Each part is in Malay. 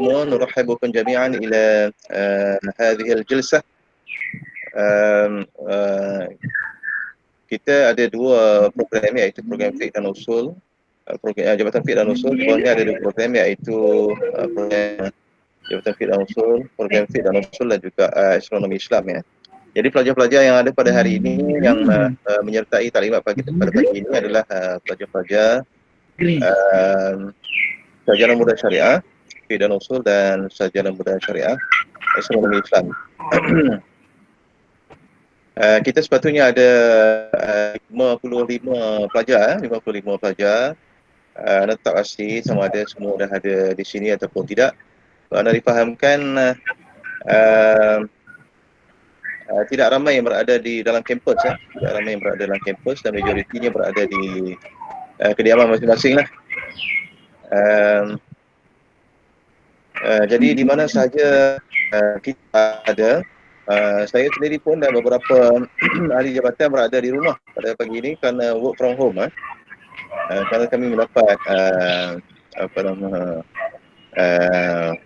نرحب بكم جميعا إلى هذه الجلسة. Kita ada dua program, iaitu program Fiqh dan Usul, program Jabatan Fiqh dan Usul. Di bawahnya ada dua program, iaitu program Jabatan Fiqh dan Usul, program Fiqh dan Usul dan juga Astronomi Islam ya. Jadi pelajar-pelajar yang ada pada hari ini yang menyertai taklimat pada pagi ini adalah pelajar-pelajar sarjana muda syariah, Fiqh dan Usul, dan sarjana muda syariah Astronomi Islam. Kita sepatutnya ada 55 pelajar, 55 pelajar. Anda tak pasti sama ada semua dah ada di sini ataupun tidak. Anda difahamkan tidak ramai yang berada di dalam kampus, tidak ramai yang berada dalam kampus, dan majoritinya berada di kediaman masing-masing lah. Jadi di mana sahaja kita ada, saya sendiri pun dan beberapa ahli jabatan berada di rumah pada pagi ini kerana work from home. Kerana kami mendapat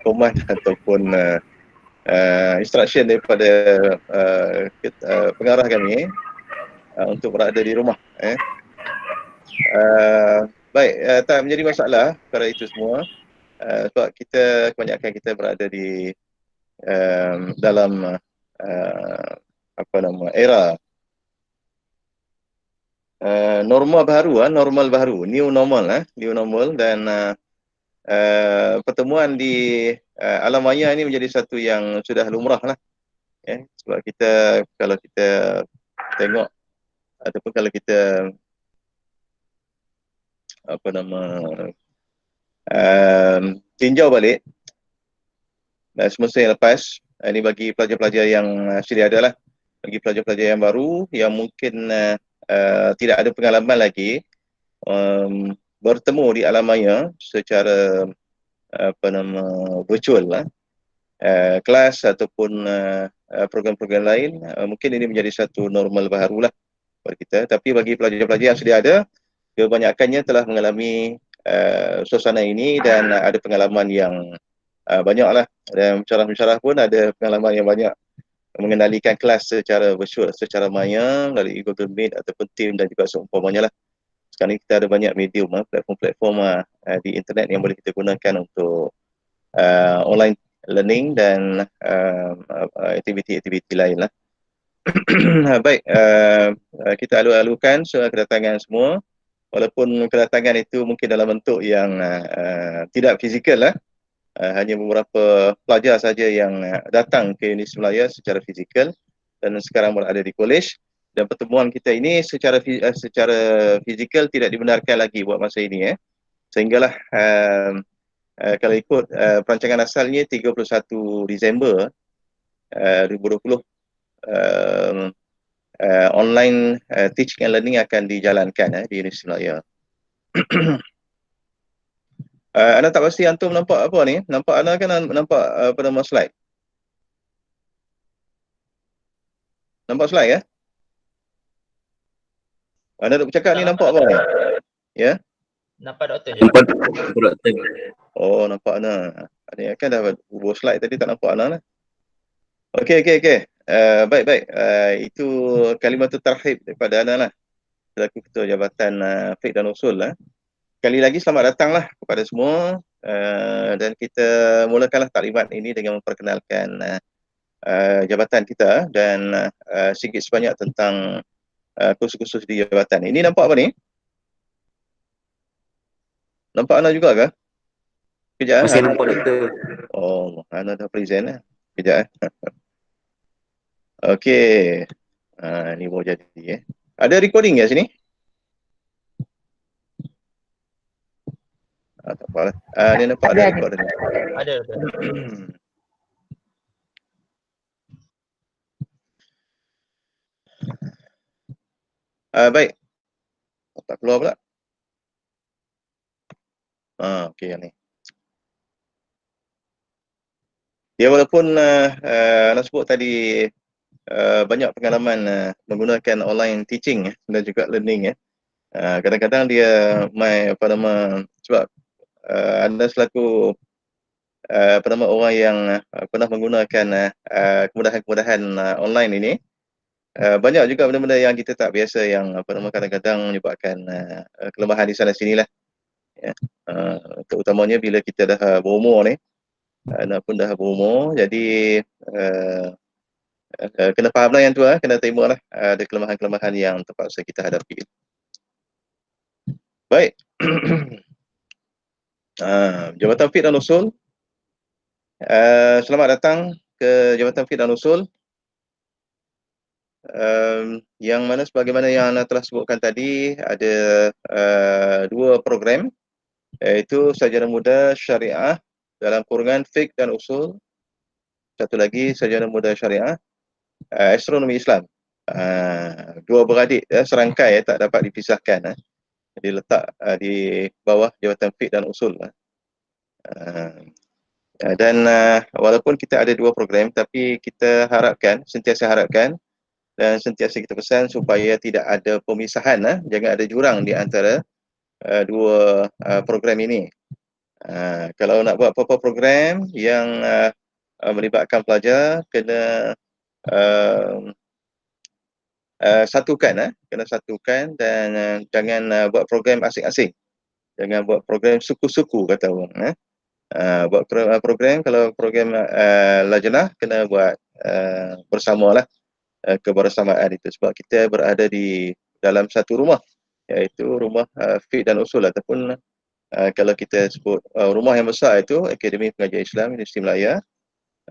command ataupun instruction daripada pengarah kami untuk berada di rumah. Baik, tak menjadi masalah perkara itu semua, sebab kebanyakan kita berada di dalam era normal baru, new normal, dan pertemuan di alam maya ini menjadi satu yang sudah lumrah lah. Sebab kalau kita tengok ataupun kalau kita tinjau balik semasa yang lepas, ini bagi pelajar-pelajar yang sedia ada lah, bagi pelajar-pelajar yang baru yang mungkin tidak ada pengalaman lagi bertemu di alam maya secara virtual lah, kelas ataupun program-program lain, mungkin ini menjadi satu normal baru lah bagi kita. Tapi bagi pelajar-pelajar yang sedia ada, kebanyakannya telah mengalami suasana ini dan ada pengalaman yang banyak lah, dan pensyarah-pensyarah pun ada pengalaman yang banyak mengendalikan kelas secara virtual, secara maya melalui Google Meet ataupun Team dan juga seumpamanya lah. Sekarang ni kita ada banyak medium, platform-platform di internet yang boleh kita gunakan untuk online learning dan aktiviti-aktiviti lain lah. Baik, kita alu-alukan kedatangan semua, walaupun kedatangan itu mungkin dalam bentuk yang tidak fizikal lah. Hanya beberapa pelajar saja yang datang ke Universiti Malaya secara fizikal dan sekarang berada di kolej, dan pertemuan kita ini secara fizikal tidak dibenarkan lagi buat masa ini, sehinggalah kalau ikut perancangan asalnya 31 Disember 2020 online teaching and learning akan dijalankan di Universiti Malaya. Anda tak pasti antum nampak apa ni? Nampak anda kan nampak pada slide? Nampak slide ya? Anda duk bercakap ni nampak apa ni? Ya? Nampak doktor je. Nampak doktor. Oh, nampak anda. Ni kan dah buat slide tadi, tak nampak anda lah. Okey. Baik. Itu kalimat tarhib daripada anda lah, selaku Ketua Jabatan Fiqh dan Usul lah. Sekali lagi selamat datanglah kepada semua, dan kita mulakanlah taklimat ini dengan memperkenalkan jabatan kita dan sikit sebanyak tentang kursus-kursus di jabatan. Ini nampak apa ni? Nampak anda juga ke? Kejap. Masih nampak doktor. Oh, anda dah present lah. Kejap. Okey. Ni baru jadi. Ada recording ya sini? Tak apa lah. Ni nampak ada recording. Ada doktor. Baik. Tak keluar pula. Okey, yang ni. Ya, walaupun anda sebut tadi banyak pengalaman menggunakan online teaching dan juga learning, kadang-kadang dia sebab anda selaku orang yang pernah menggunakan kemudahan-kemudahan online ini, banyak juga benda-benda yang kita tak biasa yang kadang-kadang menyebabkan kelemahan di sana sinilah. Ya. Terutamanya bila kita dah berumur ni, anak pun dah berumur, jadi kena faham lah yang tu, kena terima lah ada kelemahan-kelemahan yang terpaksa kita hadapi. Baik. Jabatan Fiqh dan Usul. Selamat datang ke Jabatan Fiqh dan Usul. Yang mana sebagaimana yang anda telah sebutkan tadi, ada dua program, iaitu sarjana muda syariah dalam kurungan Fiqh dan Usul. Satu lagi sarjana muda syariah astronomi Islam. Dua beradik serangkai, tak dapat dipisahkan. Jadi letak di bawah Jabatan Fiqh dan Usul. Dan walaupun kita ada dua program, tapi kita sentiasa harapkan dan sentiasa kita pesan supaya tidak ada pemisahan, jangan ada jurang di antara dua program ini. Kalau nak buat apa-apa program yang melibatkan pelajar, kena kena satukan dan jangan buat program asing-asing. Jangan buat program suku-suku, kata orang. Buat program, kalau program lajnah, kena buat bersamalah, kebersamaan itu, sebab kita berada di dalam satu rumah, iaitu rumah Fiqh dan Usul, ataupun kalau kita sebut rumah yang besar itu Akademi Pengajian Islam Universiti Melaya.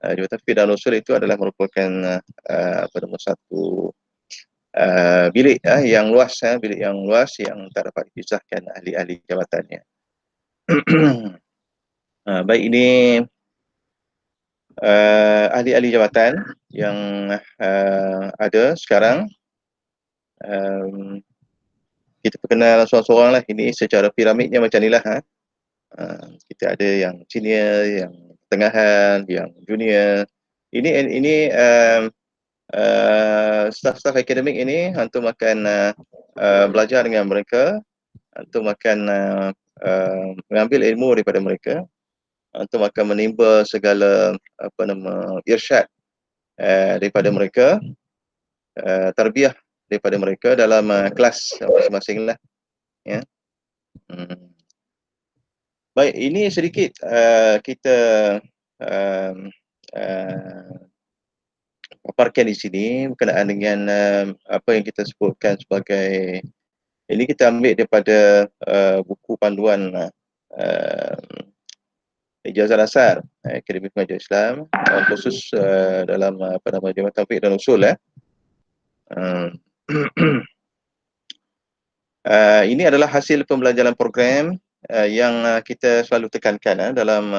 Jabatan Fiqh dan Usul itu adalah merupakan satu bilik yang luas, bilik yang luas yang tak dapat dipisahkan ahli-ahli jabatannya. Baik, ini ahli-ahli jabatan yang ada sekarang. Kita perkenal seorang-seorang lah. Ini secara piramidnya macam inilah. Kita ada yang senior, yang pertengahan, yang junior. Ini staff-staff akademik ini, antum akan belajar dengan mereka, antum akan mengambil ilmu daripada mereka, antum akan menimba segala irsyad daripada mereka, tarbiyah daripada mereka dalam kelas masing-masing lah. Ya. Baik, ini sedikit kita paparkan di sini berkenaan dengan apa yang kita sebutkan sebagai, ini kita ambil daripada buku panduan ijazah dasar Akademi Pengajian Islam, khusus dalam Jabatan Fiqh dan Usul. Ini adalah hasil pembelajaran program yang kita selalu tekankan dalam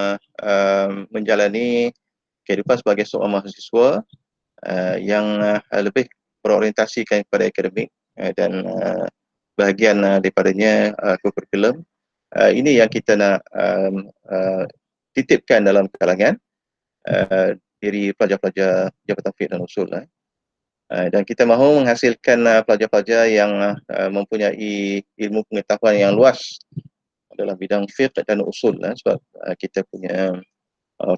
menjalani kehidupan sebagai seorang mahasiswa yang lebih berorientasikan kepada akademik dan bahagian daripadanya kurikulum. Ini yang kita nak titipkan dalam kalangan diri pelajar-pelajar Jabatan Fiqh dan Usul. Dan kita mahu menghasilkan pelajar-pelajar yang mempunyai ilmu pengetahuan yang luas dalam bidang fiqh dan usul, sebab kita punya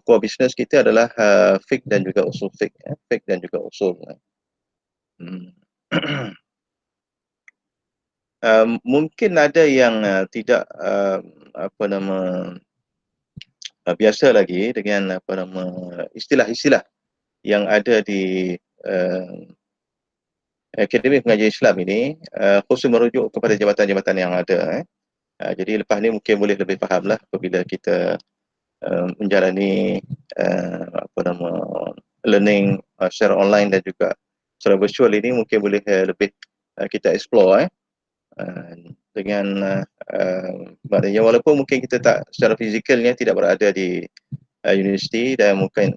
core business kita adalah fiqh dan juga usul fiqh, fiqh dan juga usul. Mungkin ada yang tidak biasa lagi dengan istilah-istilah yang ada di Akademi Pengajian Islam ini, khusus merujuk kepada jabatan-jabatan yang ada. Jadi lepas ni mungkin boleh lebih fahamlah apabila kita menjalani learning secara online dan juga secara virtual ini, mungkin boleh lebih kita explore dengan maknanya walaupun mungkin kita tak secara fizikalnya tidak berada di universiti, dan mungkin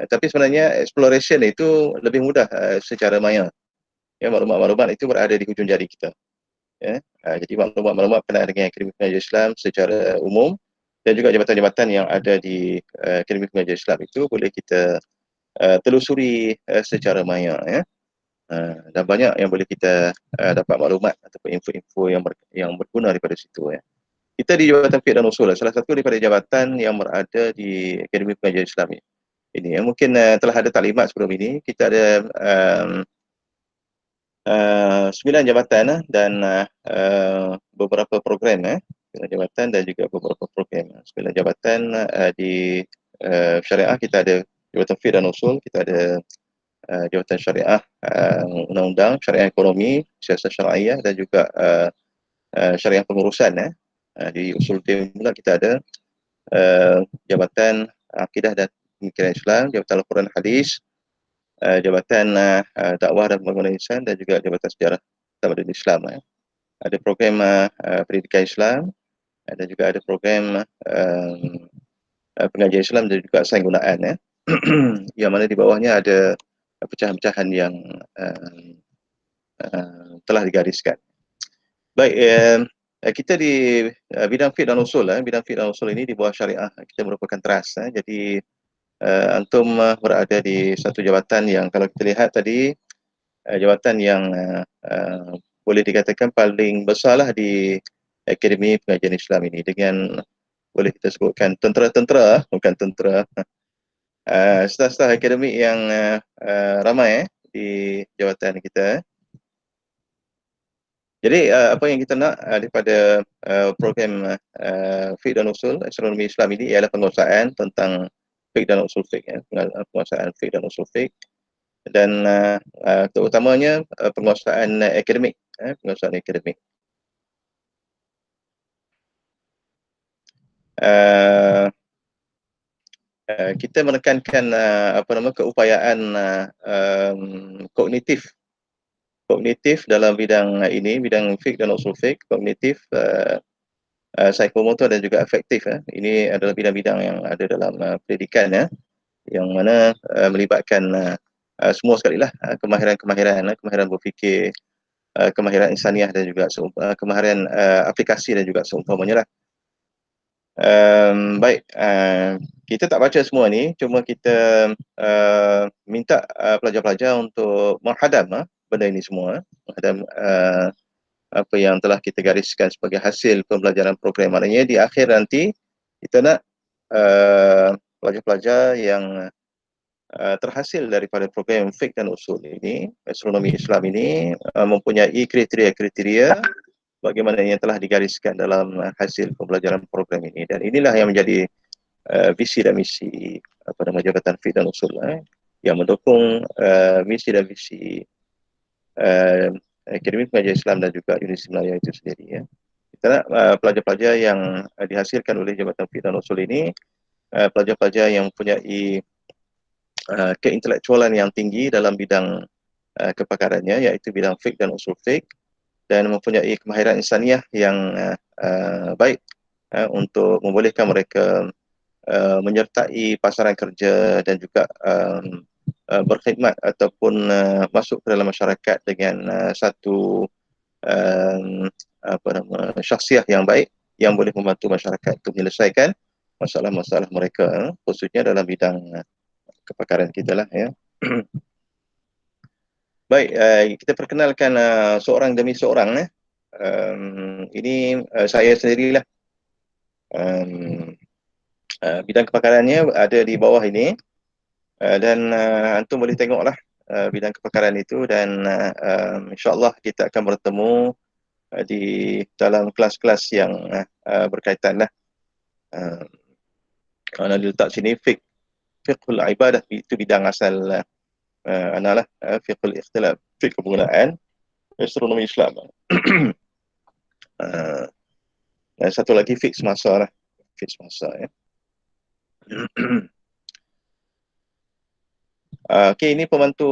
tapi sebenarnya exploration itu lebih mudah secara maya. Ya, maklumat-maklumat itu berada di hujung jari kita. Ya. Jadi maklumat-maklumat berkenaan dengan Akademi Pengajian Islam secara umum dan juga jabatan-jabatan yang ada di Akademi Pengajian Islam itu boleh kita telusuri secara maya. Ya. Dan banyak yang boleh kita dapat maklumat ataupun info-info yang berguna daripada situ. Ya. Kita di Jabatan Fiqh dan Usul, salah satu daripada jabatan yang berada di Akademi Pengajian Islam ini. Mungkin telah ada taklimat sebelum ini. Kita ada 9 jabatan dan beberapa program 9 jabatan dan juga beberapa program. 9 jabatan di syariah. Kita ada Jabatan Fiqh dan Usul, kita ada Jabatan Syariah Undang-Undang, Syariah Ekonomi, Siasat Syariah dan juga Syariah Pengurusan. Di Usul Tim pula kita ada Jabatan Akidah dan Pemikiran Islam, Jabatan Al-Quran Hadis, Jabatan Dakwah dan Pembangunan Insan dan juga Jabatan Sejarah Tamadun Islam. Ada program Pendidikan Islam, dan juga ada program Pengajian Islam dan juga Sains Gunaan. Yang mana di bawahnya ada pecahan-pecahan yang telah digariskan. Baik, kita di bidang fiqh dan usul. Bidang fiqh dan usul ini di bawah syariah. Kita merupakan teras. Jadi antum berada di satu jabatan yang kalau kita lihat tadi, jabatan yang boleh dikatakan paling besarlah di Akademi Pengajian Islam ini, dengan boleh kita sebutkan tentera-tentera, bukan tentera, staf-staf akademik yang ramai di jabatan kita. Jadi apa yang kita nak daripada program Fiqh dan Usul Astronomi Islam ini ialah penguasaan tentang Fiqh dan Usul Fiqh, penguasaan Fiqh dan Usul Fiqh, dan terutamanya penguasaan akademik, penguasaan akademik. Kita menekankan keupayaan kognitif dalam bidang ini, bidang fiqh dan usul fiqh, kognitif, psikomotor dan juga afektif. Ini adalah bidang-bidang yang ada dalam pendidikan, yang mana melibatkan semua sekali lah, kemahiran berfikir, kemahiran insaniah dan juga kemahiran aplikasi dan juga seumpamanya lah. Baik, kita tak baca semua ni, cuma kita minta pelajar-pelajar untuk menghadam benda ini semua, menghadam apa yang telah kita gariskan sebagai hasil pembelajaran program. Maknanya di akhir nanti kita nak pelajar-pelajar yang terhasil daripada program fiqh dan usul ini, astronomi Islam ini, mempunyai kriteria-kriteria bagaimana yang telah digariskan dalam hasil pembelajaran program ini. Dan inilah yang menjadi visi dan misi Jabatan Fiqh dan Usul, yang mendukung misi dan visi Akademi Pengajian Islam dan juga Universiti Melayu itu sendiri. Kita nak pelajar-pelajar yang dihasilkan oleh Jabatan Fiqh dan Usul ini, pelajar-pelajar yang mempunyai keintelektualan yang tinggi dalam bidang kepakarannya, iaitu bidang fiqh dan usul fiqh, dan mempunyai kemahiran insaniah yang baik untuk membolehkan mereka menyertai pasaran kerja dan juga berkhidmat ataupun masuk ke dalam masyarakat dengan satu syakhsiah yang baik, yang boleh membantu masyarakat untuk menyelesaikan masalah-masalah mereka, khususnya dalam bidang kepakaran kita lah, ya. Baik, kita perkenalkan seorang demi seorang. Ini saya sendirilah. Bidang kepakarannya ada di bawah ini, dan antum boleh tengoklah bidang kepakaran itu, dan insyaAllah kita akan bertemu di dalam kelas-kelas yang berkaitan lah. Ana letak sini fiqhul ibadah, itu bidang asal analah, fiqhul ikhtilaf, fiqh penggunaan astronomi Islam. Dan satu lagi fiqh semasa lah, fiqh semasa, ya. Okey, ini pembantu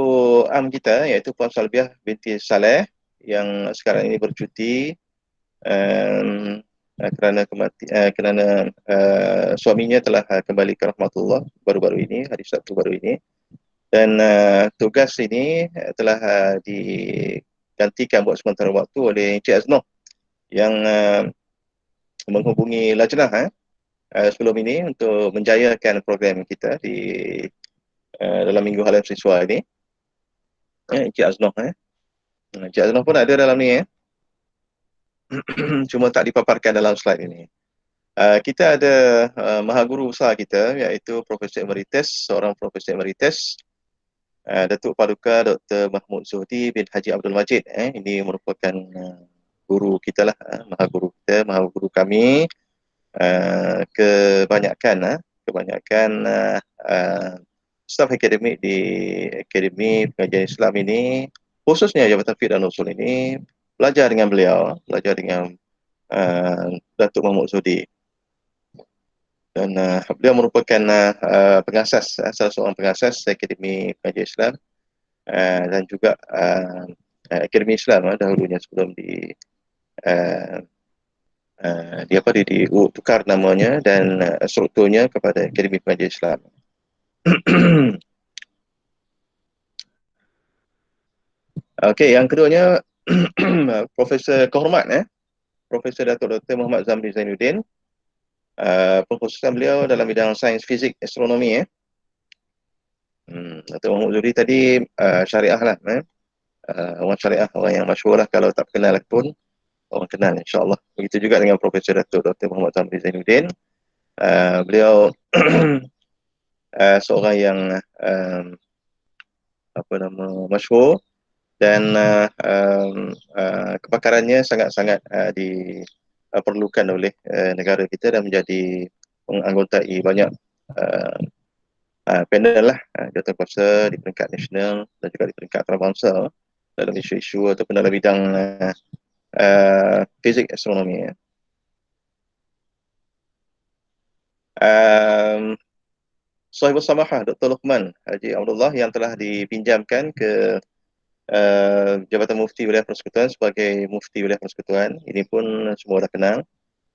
am kita, iaitu Puan Salbiah binti Saleh, yang sekarang ini bercuti kerana suaminya telah kembali ke rahmatullah baru-baru ini, hari Sabtu baru ini. Dan tugas ini telah digantikan buat sementara waktu oleh Encik Aznoh, yang menghubungi lajnah sebelum ini untuk menjayakan program kita di dalam Minggu Halam Siswa ini. Encik Aznoh, Encik Aznoh pun ada dalam ni, cuma tak dipaparkan dalam slide ini. Kita ada mahaguru besar kita, iaitu Profesor Emeritus, seorang Profesor Emeritus, Datuk Paduka Dr. Mahmud Zuhdi bin Haji Abdul Majid. Ini merupakan guru kita lah, mahaguru kita, mahaguru kami. Kebanyakan staf akademik di Akademi Pengajian Islam ini, khususnya Jabatan Fiqh dan Usul ini, belajar dengan beliau, belajar dengan Datuk Mahmud Zuhdi. Dan beliau merupakan pengasas, salah seorang pengasas Akademi Pengajian Islam, dan juga Akademi Islam dahulunya sebelum tukar namanya dan strukturnya kepada Akademi Pengajian Islam. Okey, yang keduanya Profesor Kehormat, Profesor Datuk Dr. Muhammad Zamri Zainuddin. Pengkhususan beliau dalam bidang sains fizik astronomi. Dr. Muhammad Zuhdi tadi syariah lah. Orang syariah, orang yang masyhur lah, kalau tak kenal pun orang kenal, insyaAllah. Begitu juga dengan Profesor Datuk Dr. Muhammad Zamri Zainuddin. Beliau seorang yang masyhur, dan kepakarannya sangat-sangat diperlukan oleh negara kita dan menjadi menganggotai banyak panel lah, jawatankuasa di peringkat nasional dan juga di peringkat antarabangsa dalam isu-isu ataupun dalam bidang fizik astronomi. Sahibul Samahah Dr. Luqman Haji Abdullah yang telah dipinjamkan ke Jabatan Mufti Wilayah Persekutuan sebagai Mufti Wilayah Persekutuan. Ini pun semua dah kenal.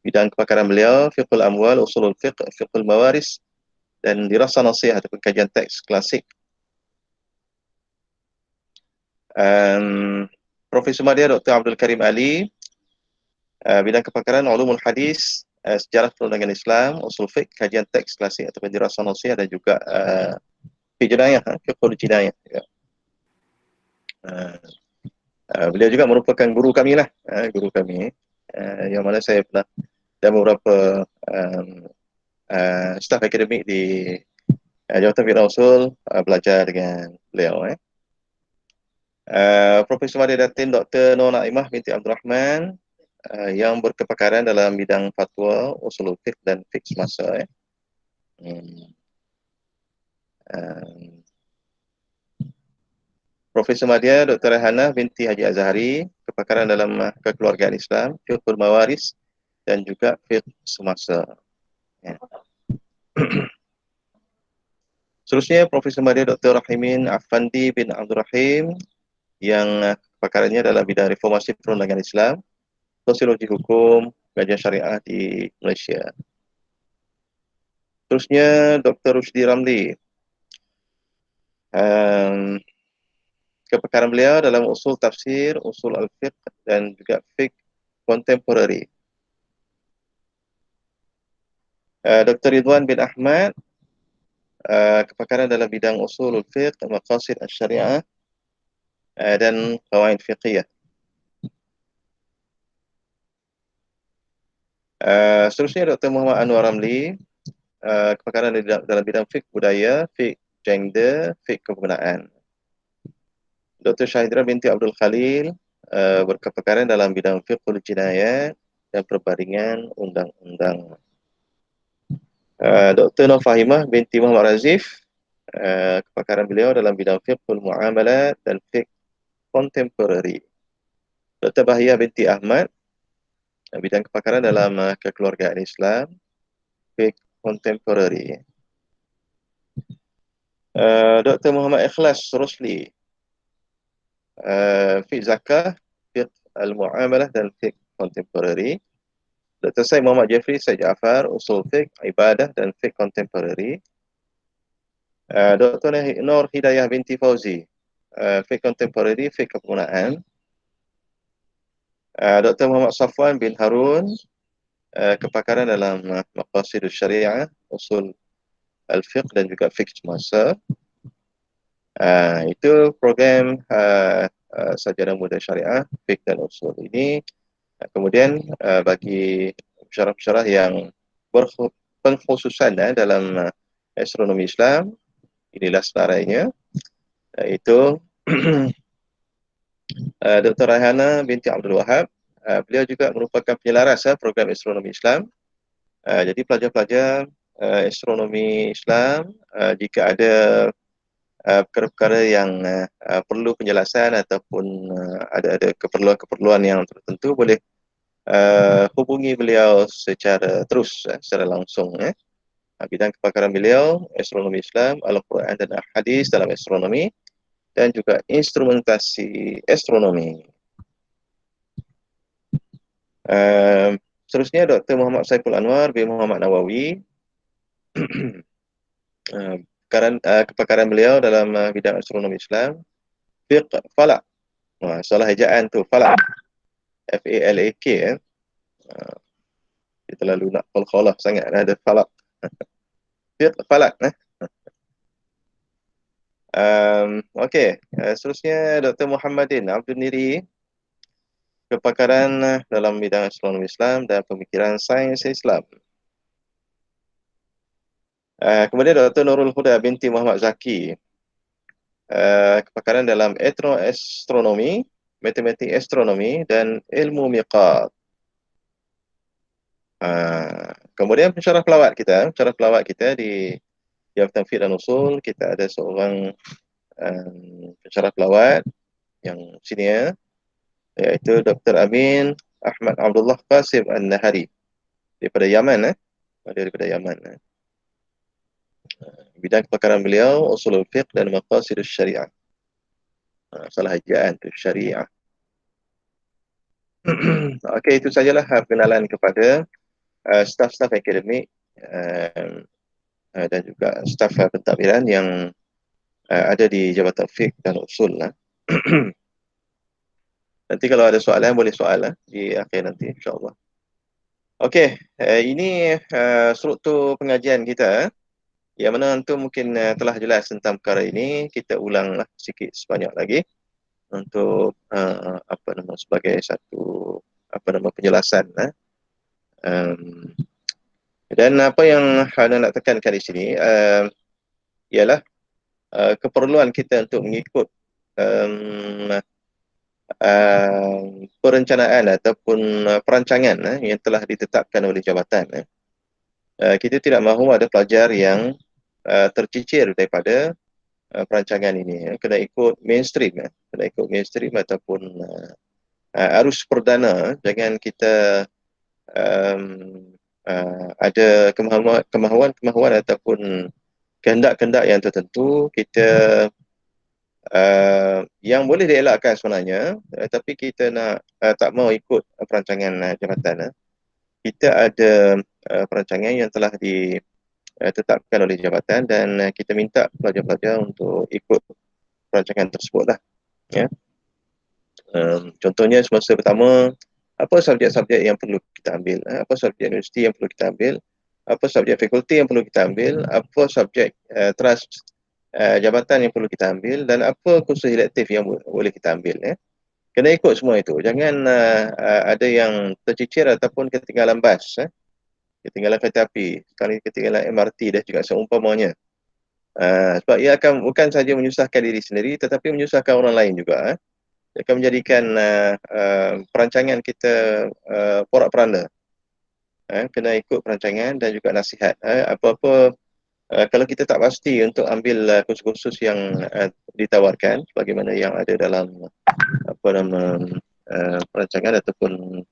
Bidang kepakaran beliau Fiqhul Amwal, Usulul Fiqh, Fiqhul Mawaris, dan dirasa nasihat ataupun kajian teks klasik. Profesor Madya Dr. Abdul Karim Ali, bidang kepakaran Ulumul Hadis, Sejarah Perundangan Islam, Usul Fiqh, kajian teks klasik ataupun dirasa nasihat, dan juga Fiqh Jinayah, Fiqhul Jinayah. Beliau juga merupakan guru kami lah, guru kami, yang mana saya pernah dan beberapa staf akademik di Jabatan Fiqh dan Usul belajar dengan beliau. Profesor Madya Datin Dr. Nur Naimah binti Abdul Rahman, yang berkepakaran dalam bidang fatwa, usul fiqh dan fiqh semasa. Profesor Madya Dr. Rehana binti Haji Azhari, kepakaran dalam kekeluargaan Islam, fiqhul mawaris, dan juga fiqh semasa. Seterusnya Profesor Madya Dr. Rahimin Afandi bin Abdul Rahim, yang kepakarannya dalam bidang reformasi perundangan Islam, sosiologi hukum, kajian syariah di Malaysia. Seterusnya Dr. Rusdi Ramli, kepakaran beliau dalam usul tafsir, usul al-fiqh, dan juga fiqh contemporary. Dr. Ridwan bin Ahmad, kepakaran dalam bidang usul al-fiqh, maqasid al-syariah, dan qawaid fiqhiyah. Seterusnya Dr. Muhammad Anwar Ramli, kepakaran dalam bidang fiqh budaya, fiqh gender, fiqh kegunaan. Dr. Syahidra binti Abdul Khalil, berkepakaran dalam bidang fiqhul jinayat dan perbandingan undang-undang. Dr. Nur Fahimah binti Muhammad Razif, kepakaran beliau dalam bidang fiqhul muamalat dan fiqh contemporary. Dr. Bahiyah binti Ahmad, bidang kepakaran dalam kekeluargaan Islam, fiqh contemporary. Dr. Muhammad Ikhlas Rusli, fiqh zakah, fiqh al-muamalah dan fiqh contemporary. Dr. Syed Muhammad Jeffrey Syed Jaafar, usul fiqh, ibadah dan fiqh contemporary. Dr. Nur Hidayah binti Fauzi, fiqh contemporary, fiqh kegunaan. Dr. Muhammad Safwan bin Harun, kepakaran dalam maqasidus syariah, usul al-fiqh dan juga fiqh semasa. Itu program sarjana muda syariah, fiqh dan usul ini Kemudian bagi pensyarah-pensyarah yang berpengkhususan dalam astronomi Islam, inilah selarainya, iaitu Dr. Raihana binti Abdul Wahab. Beliau juga merupakan penyelaras program astronomi Islam. Jadi pelajar-pelajar astronomi Islam, jika ada perkara-perkara yang perlu penjelasan ataupun ada keperluan-keperluan yang tertentu, boleh hubungi beliau secara terus, secara langsung. Bidang kepakaran beliau astronomi Islam, Al-Quran dan Hadis dalam astronomi, dan juga instrumentasi astronomi. Seterusnya Dr. Muhammad Saiful Anwar bin Muhammad Nawawi. Kepakaran beliau dalam bidang astronomi Islam, fiqh falak. Salah ejaan tu, falak, F-A-L-A-K. Dia terlalu nak qalqalah sangat, ada falak. Fiqh falak. Okey, seterusnya Dr. Muhammadin Abdul Niri, kepakaran dalam bidang astronomi Islam dan pemikiran sains Islam. Kemudian Dr. Nurul Huda binti Muhammad Zaki, kepakaran dalam astronomi, matematik astronomi dan ilmu miqat. Kemudian pensyarah pelawat kita di Jabatan Fiqh dan Usul, kita ada seorang pensyarah pelawat yang senior, iaitu Dr. Amin Ahmad Abdullah Qasim An-Nahari daripada Yaman. Daripada Yaman. Bidang kepakaran beliau usulul fiqh dan maqasidus syariah. Salah ejaan tu, syariah. Okey, itu sajalah perkenalan kepada staf-staf akademik dan juga staf pentadbiran yang ada di Jabatan Fiqh dan Usul. Nanti kalau ada soalan boleh soal di akhir nanti, insyaAllah. Okey, ini struktur pengajian kita, yang mana antum mungkin telah jelas tentang perkara ini. Kita ulanglah sikit sebanyak lagi untuk sebagai satu penjelasan. Dan apa yang Hana nak tekankan di sini ialah keperluan kita untuk mengikut perencanaan ataupun perancangan yang telah ditetapkan oleh jabatan. Kita tidak mahu ada pelajar yang tercicir daripada perancangan ini. Kena ikut mainstream, ataupun arus perdana. Jangan kita ada kemahuan ataupun kehendak-kehendak yang tertentu kita yang boleh dielakkan sebenarnya, tapi kita nak tak mau ikut perancangan jabatan. Kita ada perancangan yang telah ditetapkan oleh jabatan dan kita minta pelajar-pelajar untuk ikut perancangan tersebut lah. Contohnya semester pertama, apa subjek-subjek yang perlu kita ambil, apa subjek universiti yang perlu kita ambil, apa subjek fakulti yang perlu kita ambil, apa subjek trust jabatan yang perlu kita ambil, dan apa kursus elektif yang boleh kita ambil. Kena ikut semua itu. Jangan ada yang tercicir ataupun ketinggalan bas, ketinggalan kereta api, sekali ketinggalan MRT dan juga seumpamanya. Sebab ia akan bukan saja menyusahkan diri sendiri tetapi menyusahkan orang lain juga. Ia akan menjadikan perancangan kita porak-poranda. Kena ikut perancangan dan juga nasihat. Apa-apa kalau kita tak pasti untuk ambil kursus-kursus yang ditawarkan sebagaimana yang ada dalam perancangan ataupun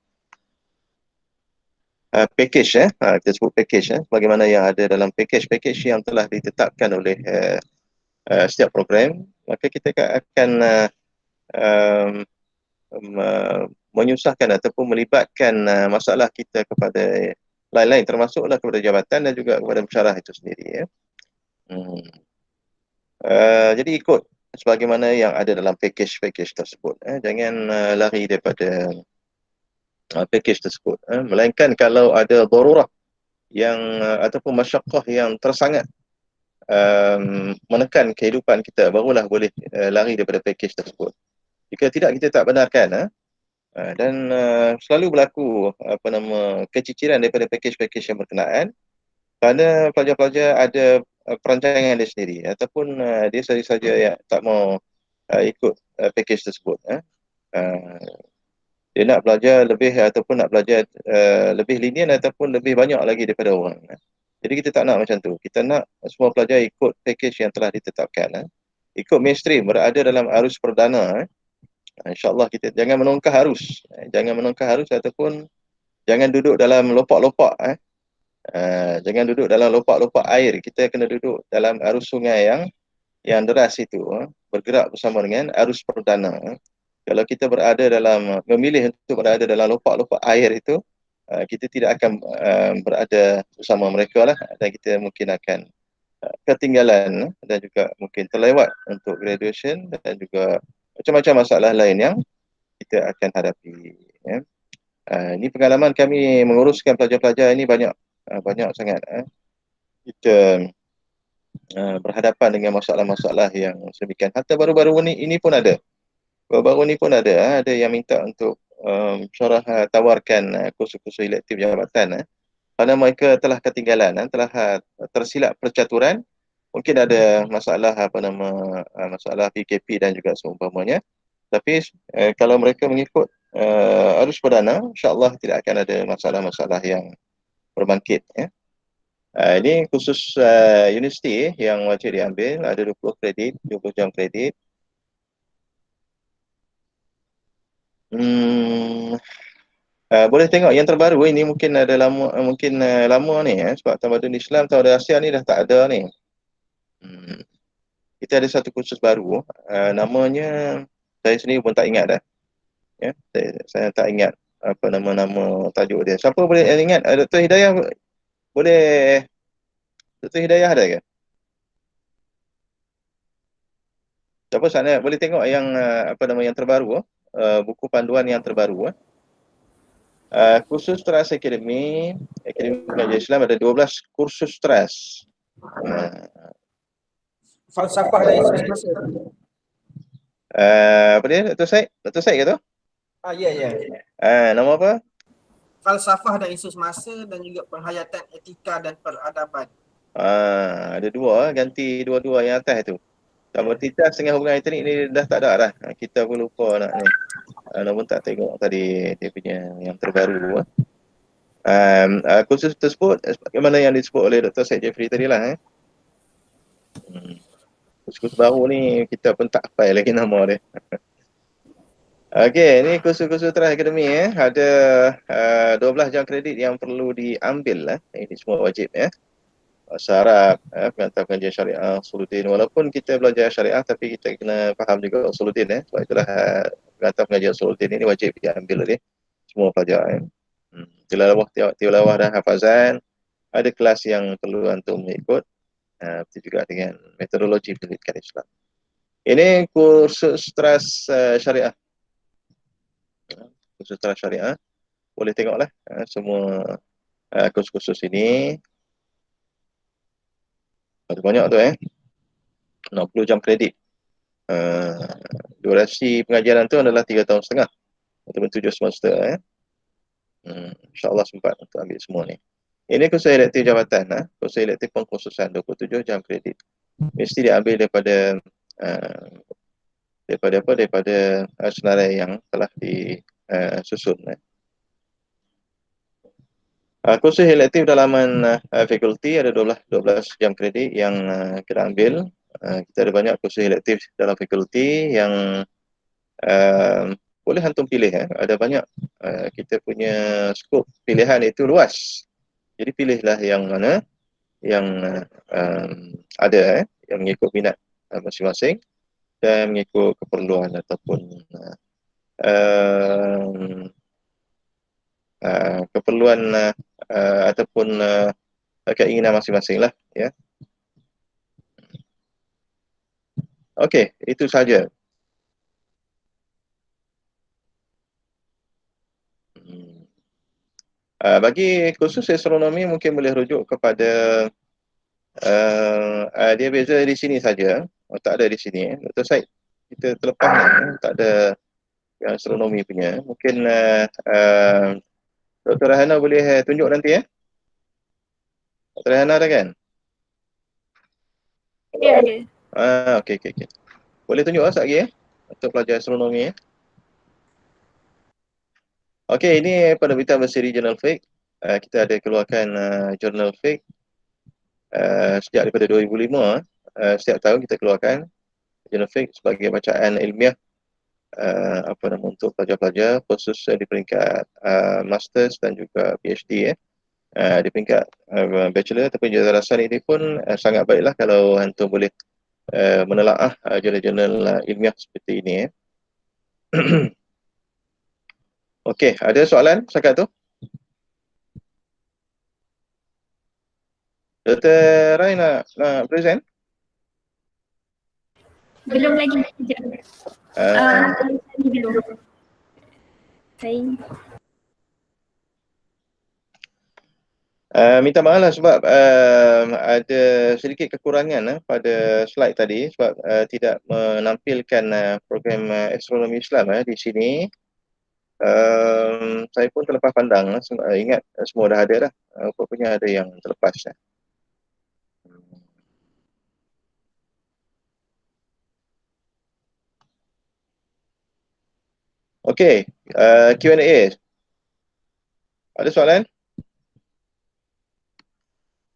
package, kita sebut package, bagaimana yang ada dalam package yang telah ditetapkan oleh setiap program, maka kita akan menyusahkan ataupun melibatkan masalah kita kepada lain-lain, termasuklah kepada jabatan dan juga kepada pensyarah itu sendiri. Jadi ikut sebagaimana yang ada dalam package tersebut. Jangan lari daripada package tersebut, melainkan kalau ada darurah yang ataupun masyaqqah yang tersangat menekan kehidupan kita, barulah boleh lari daripada package tersebut. Jika tidak, kita tak benarkan Dan selalu berlaku keciciran daripada pakej-pakej yang berkenaan kerana pelajar-pelajar ada perancangan dia sendiri ataupun dia saja yang tak mau ikut pakej tersebut. Uh, dia nak belajar lebih ataupun nak belajar lebih lenient ataupun lebih banyak lagi daripada orang. Jadi kita tak nak macam tu. Kita nak semua pelajar ikut pakej yang telah ditetapkan. Ikut mainstream, berada dalam arus perdana. InsyaAllah kita jangan menongkah arus. Jangan menongkah arus ataupun jangan duduk dalam lopak-lopak. Jangan duduk dalam lopak-lopak air. Kita kena duduk dalam arus sungai yang deras itu. Bergerak bersama dengan arus perdana. Kalau kita memilih untuk berada dalam lopak-lopak air itu, kita tidak akan berada bersama mereka lah, dan kita mungkin akan ketinggalan dan juga mungkin terlewat untuk graduation dan juga macam-macam masalah lain yang kita akan hadapi. Ini pengalaman kami menguruskan pelajar-pelajar ini banyak sangat. Kita berhadapan dengan masalah-masalah yang sedemikian. Hatta baru-baru ini pun ada. Baru-baru ni pun ada yang minta untuk syarah tawarkan kursus-kursus elektif jabatan. Kerana mereka telah ketinggalan, telah tersilap percaturan, mungkin ada masalah masalah PKP dan juga seumpamanya. Tapi kalau mereka mengikut arus perdana, insya-Allah tidak akan ada masalah-masalah yang berbangkit. Ini khusus universiti yang wajib diambil, ada 20 kredit, 20 jam kredit. Boleh tengok yang terbaru ini mungkin ada lama ni sebab Tamadun Islam Tamadun Asia ni dah tak ada ni. Kita ada satu kursus baru, namanya saya sendiri pun tak ingat dah. Saya tak ingat apa nama tajuk dia. Siapa boleh ingat? Dr. Hidayah boleh? Dr. Hidayah ada ke? Siapa sana boleh tengok yang yang terbaru, buku panduan yang terbaru. Kursus Trust Academy Pengajian Islam ada 12 kursus Trust. Falsafah dan Isus masa. Apa dia? Dr. Syed? Dr. Syed ke tu? Ya. Nama apa? Falsafah dan Isus masa dan juga penghayatan etika dan peradaban. Ada dua, ganti dua-dua yang atas tu. Sama titas dengan hubungan etnik ni dah tak ada dah. Kita pun lupa nak ni. Namun tak tengok tadi dia punya yang terbaru. Kursus tersebut bagaimana yang disebut oleh Dr. Syed Jeffrey tadi lah. Kursus baru ni kita pun tak hafal lagi nama dia. Okey, ni kursus-kursus Trust Academy ada 12 jam kredit yang perlu diambil lah. Ini semua wajib bahasa Arab, pengantar-pengajian syariah, usuluddin. Walaupun kita belajar syariah tapi kita kena faham juga usuluddin sebab itulah pengantar-pengajian usuluddin ini wajib diambil oleh semua pelajar. Tilawah dan hafazan, ada kelas yang perlu antum ikut. Itu juga dengan metodologi pendidikan Islam. Ini kursus Trust syariah. Kursus Trust syariah. Boleh tengoklah semua kursus-kursus ini. Banyak tu 60 jam kredit. Durasi pengajaran tu adalah 3 tahun setengah ataupun 7 semester. InsyaAllah sempat untuk ambil semua ni. Ini kursus elektif jabatan. Kursus elektif pengkhususan 27 jam kredit. Mesti diambil daripada senarai yang telah disusun. Kursus elektif dalaman fakulti ada 12 jam kredit yang kita ambil. Kita ada banyak kursus elektif dalam fakulti yang boleh antum pilih. Ada banyak, kita punya skop pilihan itu luas. Jadi pilihlah yang mana yang ada yang mengikut minat masing-masing dan mengikut keperluan ataupun keperluan ataupun keinginan masing-masing lah ya. Okey, itu saja. Bagi kursus astronomi mungkin boleh rujuk kepada dia beza di sini saja. Tak ada di sini. Dr. Syed, kita terlepas tak ada yang astronomi punya. Mungkin Dr. Rahana boleh tunjuk nanti ya. Dr. Rahana ada kan? Ya, ada. Okey. Boleh tunjuk sekejap lagi ya untuk pelajar astronomi ya. Okey, ini penerbitan berseri Jurnal Fiqh. Kita ada keluarkan Jurnal Fiqh sejak daripada 2005. Setiap tahun kita keluarkan Jurnal Fiqh sebagai bacaan ilmiah untuk pelajar-pelajar khusus di peringkat Masters dan juga PhD ya. Di peringkat Bachelor ataupun jurasaan ini pun sangat baiklah kalau antum boleh menelaah jurnal-jurnal ilmiah seperti ini ya. Okey, ada soalan setakat tu? Dr. Rai nak present? Belum lagi. Sekejap. Ini dulu. Minta maaf lah sebab ada sedikit kekurangan pada slide tadi sebab tidak menampilkan program astronomi Islam di sini. Saya pun terlepas pandang, ingat semua dah ada dah. Rupanya ada yang terlepas. Okey, Q&A. Ada soalan?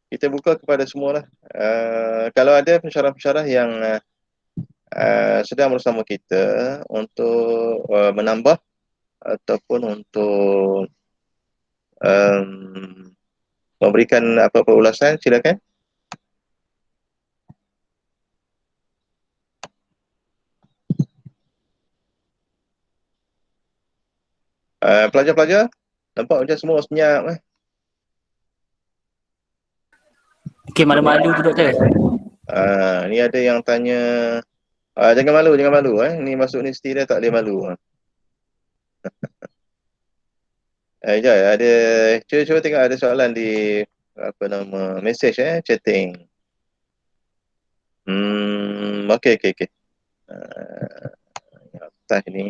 Kita buka kepada semua lah. Kalau ada pensyarah-pensyarah yang sedang bersama kita untuk menambah ataupun untuk memberikan apa-apa ulasan, silakan. Pelajar-pelajar, nampak macam semua senyap. Okey, malu-malu tu doktor. Ni ada yang tanya, jangan malu. Ni masuk universiti dah tak boleh malu. Sekejap, ada, cuba tengok ada soalan di message chatting. Okey. Atas ni.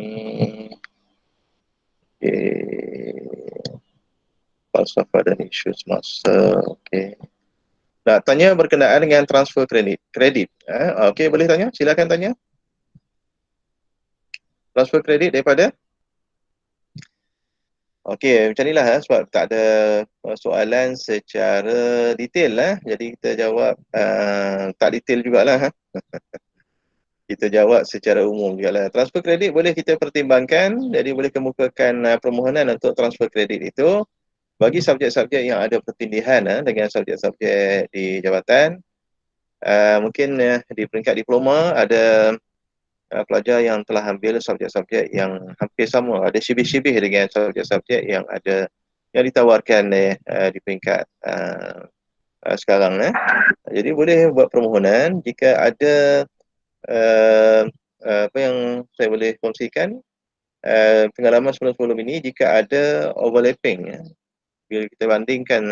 Falsafah dan isu semasa. Okey. Nak tanya berkenaan dengan transfer kredit. Okey, boleh tanya? Silakan tanya. Transfer kredit daripada? Okey, macam inilah sebab tak ada soalan secara detail jadi kita jawab tak detail jugalah. Kita jawab secara umum jugalah. Transfer kredit boleh kita pertimbangkan, jadi boleh kemukakan permohonan untuk transfer kredit itu bagi subjek-subjek yang ada pertindihan dengan subjek-subjek di jabatan. Mungkin di peringkat diploma ada pelajar yang telah ambil subjek-subjek yang hampir sama, ada syibih-syibih dengan subjek-subjek yang ditawarkan di peringkat sekarang. Jadi boleh buat permohonan jika ada apa yang saya boleh kongsikan pengalaman sebelum-sebelum ini, jika ada overlapping bila kita bandingkan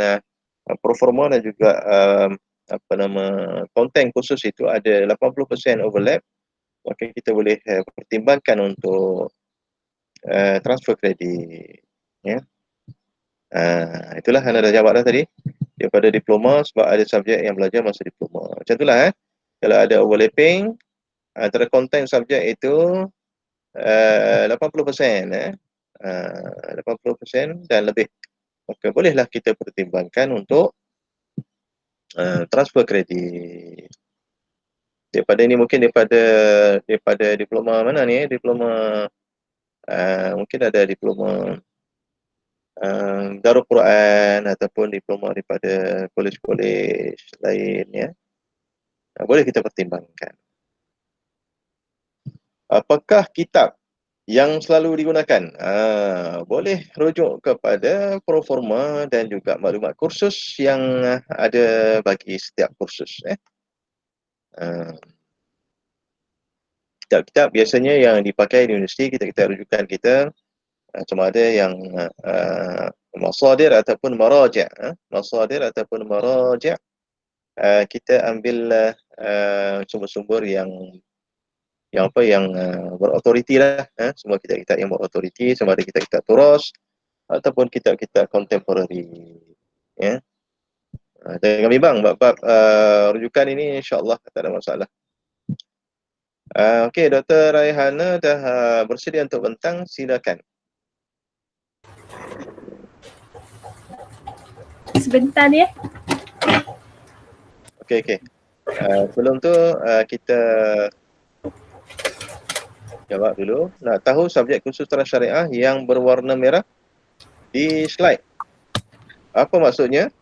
performa dan juga konten khusus itu ada 80% overlap, maka kita boleh pertimbangkan untuk transfer kredit ya. Itulah anda dah jawab dah tadi daripada diploma, sebab ada subjek yang belajar masa diploma. Macam itulah kalau ada overlapping antara konten subjek itu 80% 80% dan lebih, maka bolehlah kita pertimbangkan untuk transfer kredit. Daripada ini mungkin daripada diploma mana ni? Diploma mungkin ada diploma Darul Quran ataupun diploma daripada kolej-kolej lain ya. Boleh kita pertimbangkan. Apakah kitab yang selalu digunakan? Boleh rujuk kepada proforma dan juga maklumat kursus yang ada bagi setiap kursus. Kitab-kitab biasanya yang dipakai di universiti, kita rujukan kita sama ada yang masadir ataupun maraja'. Masadir ataupun maraja', kita ambil sumber-sumber yang yang berautoriti lah, semua kitab-kitab yang berautoriti, sama ada kitab-kitab turas ataupun kitab-kitab contemporary, ya. Jangan bimbang bab-bab rujukan ini, insya-Allah tak ada masalah. Okey, Dr. Raihana dah bersedia untuk bentang, silakan. Sebentar ya. Okey. Sebelum tu kita jawab dulu. Nak tahu subjek khusus Tara Syariah yang berwarna merah di slide. Apa maksudnya?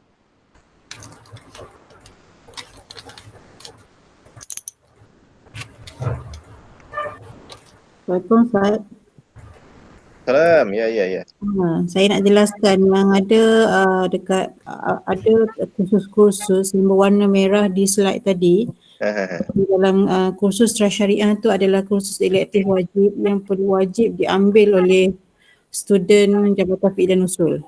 Assalamualaikum Ustaz. Salam. Ya. Saya nak jelaskan yang ada dekat ada kursus-kursus yang berwarna merah di slide tadi. Di dalam kursus Tara Syariah tu adalah kursus elektif wajib yang perlu wajib diambil oleh student Jabatan Fiqh dan Usul.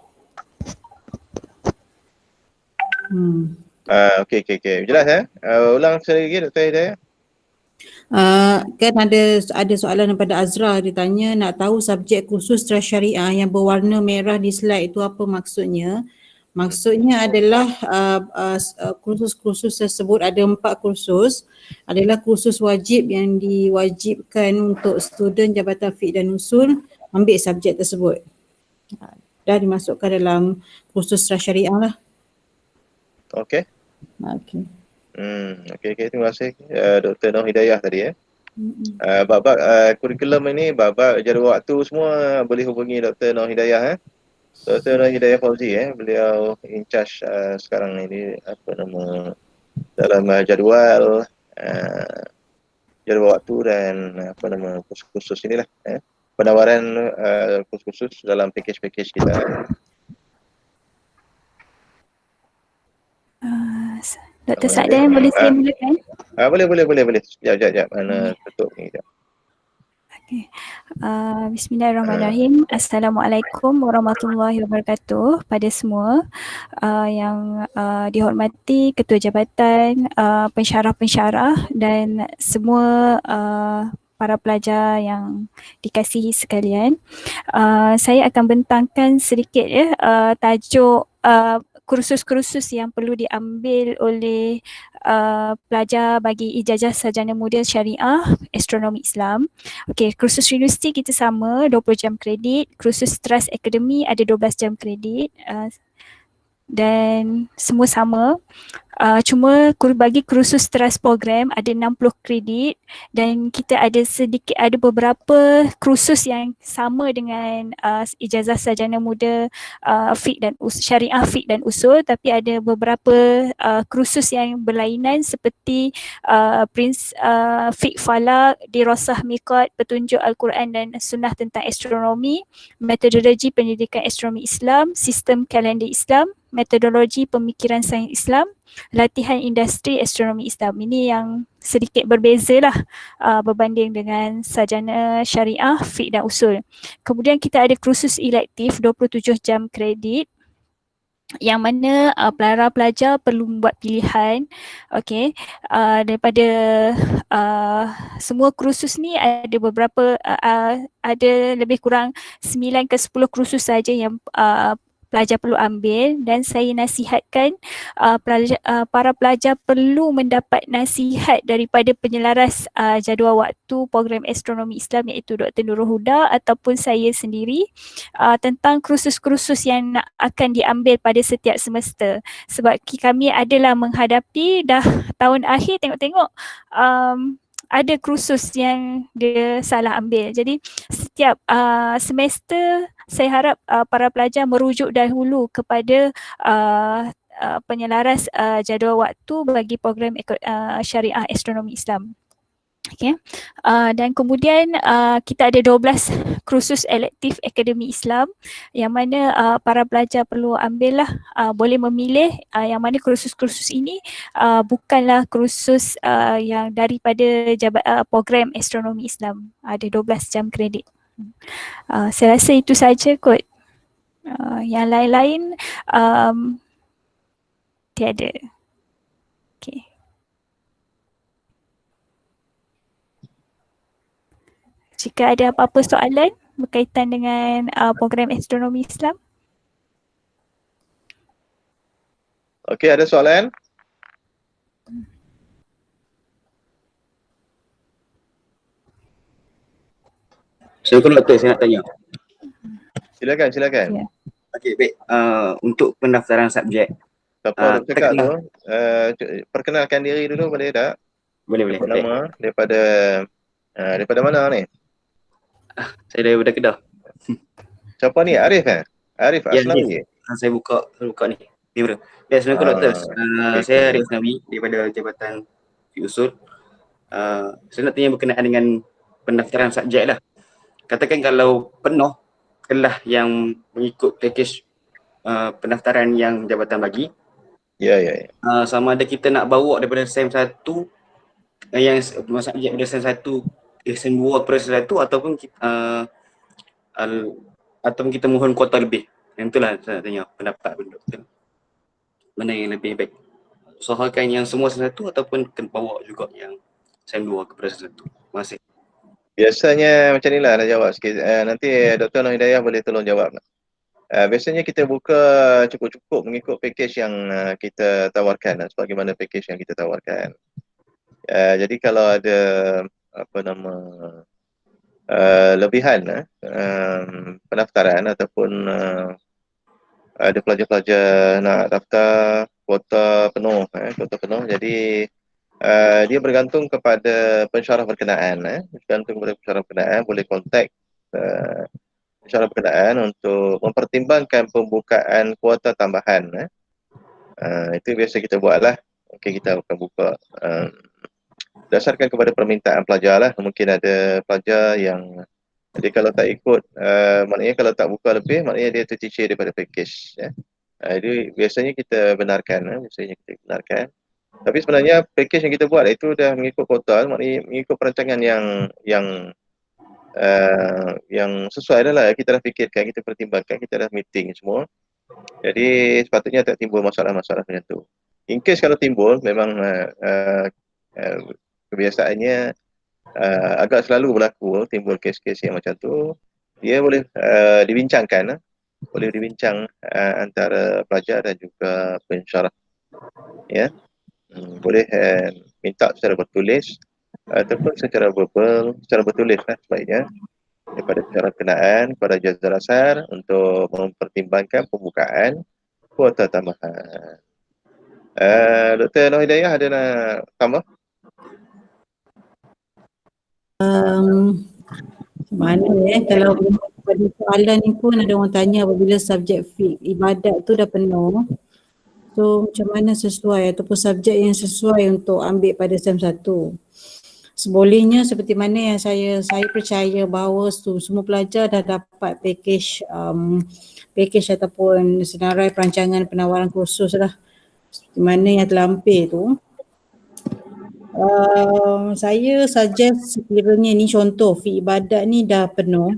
Okey. Jelas ulang sekali lagi Dr. Hidayah. Kan ada soalan daripada Azra, dia tanya nak tahu subjek khusus Tara Syariah yang berwarna merah di slide itu apa maksudnya. Maksudnya adalah kursus-kursus tersebut, ada 4 kursus, adalah kursus wajib yang diwajibkan untuk student Jabatan Fiqh dan Usul ambil subjek tersebut. Dah dimasukkan dalam kursus Tara Syariah lah. Okey. Okey. Okey, terima kasih Dr. Noh Hidayah tadi. Bab-bab kurikulum ini, bab-bab jadual waktu semua boleh hubungi Dr. Noh Hidayah. Dr. Noh Hidayah Fauzi, beliau in charge sekarang ini dalam jadual waktu dan kursus-kursus inilah, penawaran kursus-kursus dalam package kita. Dr. Sa'dan boleh saya mulakan? Boleh. Sekejap. Mana tutup ni sekejap. Okay. Bismillahirrahmanirrahim. Assalamualaikum warahmatullahi wabarakatuh pada semua yang dihormati Ketua Jabatan, pensyarah-pensyarah dan semua para pelajar yang dikasihi sekalian. Saya akan bentangkan sedikit tajuk kursus-kursus yang perlu diambil oleh pelajar bagi ijazah sarjana muda syariah astronomi Islam. Okey, kursus universiti kita sama 20 jam kredit, kursus Trust Academy ada 12 jam kredit dan semua sama. Cuma bagi kursus Trust Program ada 60 kredit dan kita ada beberapa kursus yang sama dengan ijazah sarjana muda syariah fiqh dan usul, tapi ada beberapa kursus yang berlainan seperti fiqh falak, dirasah miqat, petunjuk Al-Quran dan sunnah tentang astronomi, metodologi pendidikan astronomi Islam, sistem kalender Islam, metodologi pemikiran sains Islam, latihan industri astronomi Islam. Ini yang sedikit berbeza lah berbanding dengan sarjana syariah, fiqh dan usul. Kemudian kita ada kursus elektif 27 jam kredit yang mana pelajar perlu membuat pilihan. Okey, daripada semua kursus ni ada beberapa ada lebih kurang 9 ke 10 kursus saja yang pelajar perlu ambil dan saya nasihatkan para pelajar perlu mendapat nasihat daripada penyelaras jadual waktu program astronomi Islam iaitu Dr. Nurul Huda ataupun saya sendiri tentang kursus-kursus yang akan diambil pada setiap semester, sebab kami adalah menghadapi dah tahun akhir, tengok-tengok ada kursus yang dia salah ambil. Jadi setiap semester saya harap para pelajar merujuk dahulu kepada penyelaras jadual waktu bagi program syariah astronomi Islam. Okay. Dan kemudian kita ada 12 kursus elektif akademi Islam yang mana para pelajar perlu ambil lah, boleh memilih yang mana kursus-kursus ini bukanlah kursus yang daripada program astronomi Islam. Ada 12 jam kredit. Saya rasa itu saja kot. Yang lain-lain tiada. Okay. Jika ada apa-apa soalan berkaitan dengan program astronomi Islam. Okey, ada soalan? Assalamualaikum Doktor, saya nak tanya. Silakan, silakan. Ya. Okey, baik. Untuk pendaftaran subjek. Siapa nak kita cakap kena- tu? Perkenalkan diri dulu boleh tak? Boleh. Apa Baik. nama? Daripada mana ni? Saya daripada Kedah. Siapa ni? Arif eh? Arif Ya, Aslawi. Saya buka ni. Ni bro. Ya, Assalamualaikum Doktor. okey, Saya okey. Arif Aslawi daripada Jabatan Fiusul. Saya nak tanya berkenaan dengan pendaftaran subjek lah. Katakan kalau penuh kelas yang mengikut pakej pendaftaran yang jabatan bagi, Ya. sama ada kita nak bawa daripada SEM 1 yang subjek daripada SEM 1 SEM 2 kepada SEM 1 ataupun ataupun kita mohon kuota lebih. Yang itulah saya nak tanya pendapat Doktor. Mana yang lebih baik? Usahakan yang semua SEM 1 ataupun kena bawa juga yang SEM 2 kepada SEM 1. Terima kasih. Biasanya macam inilah nak jawab sikit. Nanti Dr. Noh Hidayah boleh tolong jawab. Biasanya kita buka cukup-cukup mengikut pakej yang kita tawarkan, sebagaimana pakej yang kita tawarkan. Jadi kalau ada lebihan pendaftaran ataupun ada pelajar-pelajar nak daftar kuota penuh, jadi dia bergantung kepada pensyarah berkenaan. Boleh kontak pensyarah berkenaan untuk mempertimbangkan pembukaan kuota tambahan. Itu biasa kita buatlah. Okey, kita akan buka berdasarkan kepada permintaan pelajar lah. Mungkin ada pelajar yang jadi kalau tak ikut, maknanya kalau tak buka lebih, maknanya dia tercicir daripada pakej. Jadi biasanya kita benarkan. Tapi sebenarnya pakej yang kita buat itu dah mengikut kuota, maknanya mengikut perancangan yang sesuai dah lah. Kita dah fikirkan, kita pertimbangkan, kita dah meeting semua. Jadi sepatutnya tak timbul masalah-masalah macam tu. In case kalau timbul, memang kebiasaannya agak selalu berlaku timbul kes-kes yang macam tu. Dia boleh dibincangkan, boleh dibincang antara pelajar dan juga pensyarah. Ya. Boleh minta secara bertulis ataupun secara verbal, secara bertulis lah sebaiknya daripada pensyarah berkenaan kepada Jazal Asar untuk mempertimbangkan pembukaan kuota tambahan. Dr. Noh Hidayah ada nak tambah? Mana kalau pada soalan ni pun ada orang tanya apabila subjek fiqh ibadat tu dah penuh, so macam mana sesuai ataupun subjek yang sesuai untuk ambil pada SEM 1. Sebolehnya seperti mana yang saya percaya bahawa semua pelajar dah dapat pakej ataupun senarai perancangan penawaran kursus lah seperti mana yang terlampir tu. Saya suggest sekiranya ni contoh fiqh ibadat ni dah penuh,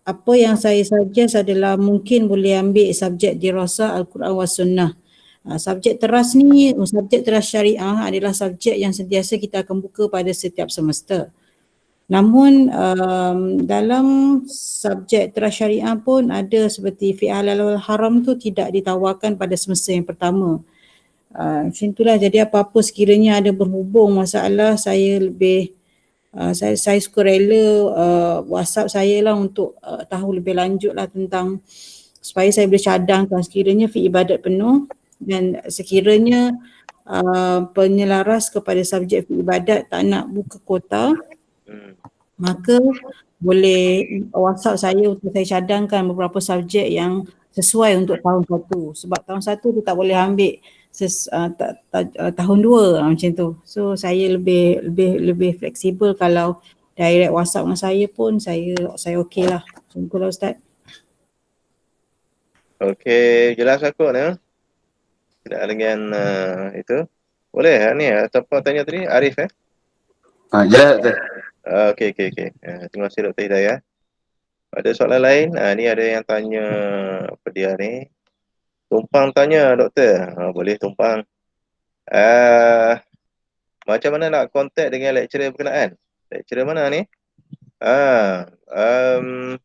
apa yang saya suggest adalah mungkin boleh ambil subjek dirasah Al-Quran wa Sunnah. Subjek teras ni, subjek teras syariah adalah subjek yang sentiasa kita akan buka pada setiap semester. Namun dalam subjek teras syariah pun ada seperti fiqh halal wal haram tu tidak ditawarkan pada semester yang pertama. Macam itulah, jadi apa-apa sekiranya ada berhubung masalah, saya lebih saya suka rela WhatsApp saya lah untuk tahu lebih lanjut lah tentang, supaya saya boleh cadangkan sekiranya fiqh ibadat penuh dan sekiranya penyelaras kepada subjek fiqh ibadat tak nak buka kuota, maka boleh WhatsApp saya untuk saya cadangkan beberapa subjek yang sesuai untuk tahun 1. Sebab tahun 1 tu tak boleh ambil tahun 2 macam tu. So saya lebih fleksibel kalau direct WhatsApp dengan saya pun saya okey lah. Macam tu lah Ustaz. Okey, jelas aku ni. Tidak dengan itu. Boleh ni siapa tanya tadi? Arif Jelas Doktor. Okey. Terima kasih Dr. Hidayah. Ada soalan lain? Ni ada yang tanya apa dia ni? Tumpang tanya doktor. Boleh tumpang. Macam mana nak kontak dengan lecturer berkenaan? Lecturer mana ni?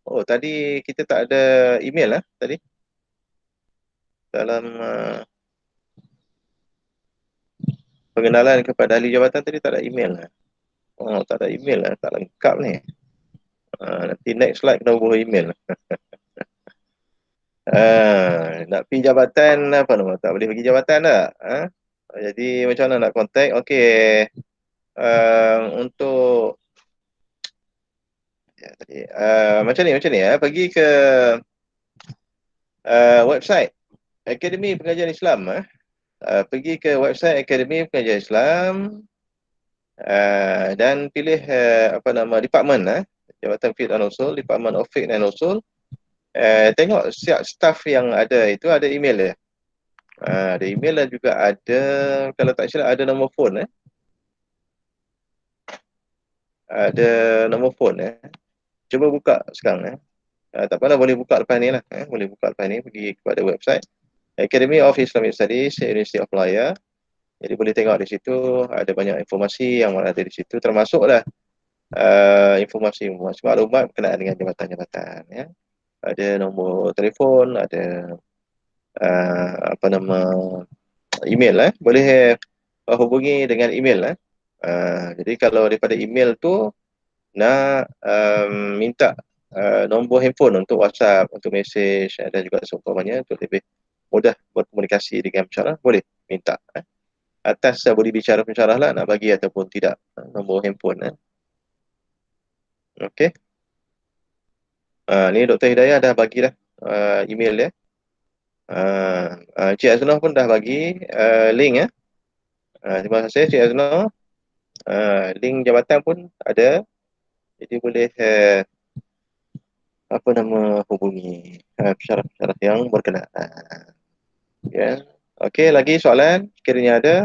Oh tadi kita tak ada email lah tadi. Dalam pengenalan kepada ahli jabatan tadi tak ada email lah. Oh tak ada email lah, tak lengkap ni. Nanti next slide kena hubung email. Nak pergi jabatan apa nama? Tak boleh pergi jabatan tak? Jadi macam mana nak contact? Okey. Untuk macam ni pergi ke website Akademi Pengajian Islam. Pergi ke website Akademi Pengajian Islam dan pilih apa nama department, Jabatan Fiqh dan Usul, Department of Fiqh dan Usul. Tengok siap staff yang ada itu ada email dia. Ada email dan juga ada, kalau tak silap ada nombor phone. Ada nombor phone. Cuba buka sekarang. Tak apalah, boleh buka lepas ni lah. Boleh buka lepas ni, pergi kepada website Academy of Islamic Studies, University of Malaya. Jadi boleh tengok di situ ada banyak informasi yang ada di situ, termasuklah informasi maklumat berkenaan dengan jabatan-jabatan. Ada nombor telefon, ada apa nama email. Boleh hubungi dengan email. Jadi kalau daripada email tu nak minta nombor handphone untuk WhatsApp, untuk mesej dan juga seumpamanya untuk lebih mudah berkomunikasi dengan pensyarah, boleh minta. Atas boleh bicara pensyarah lah nak bagi ataupun tidak nombor handphone. Okey. Ni Dr. Hidayah dah bagi dah email dia. Cik Aznoh pun dah bagi link. Terima kasih Cik Aznoh. Link jabatan pun ada. Jadi boleh apa nama hubungi pensyarah-pensyarah yang berkenaan. Ya. Okey, lagi soalan sekiranya ada.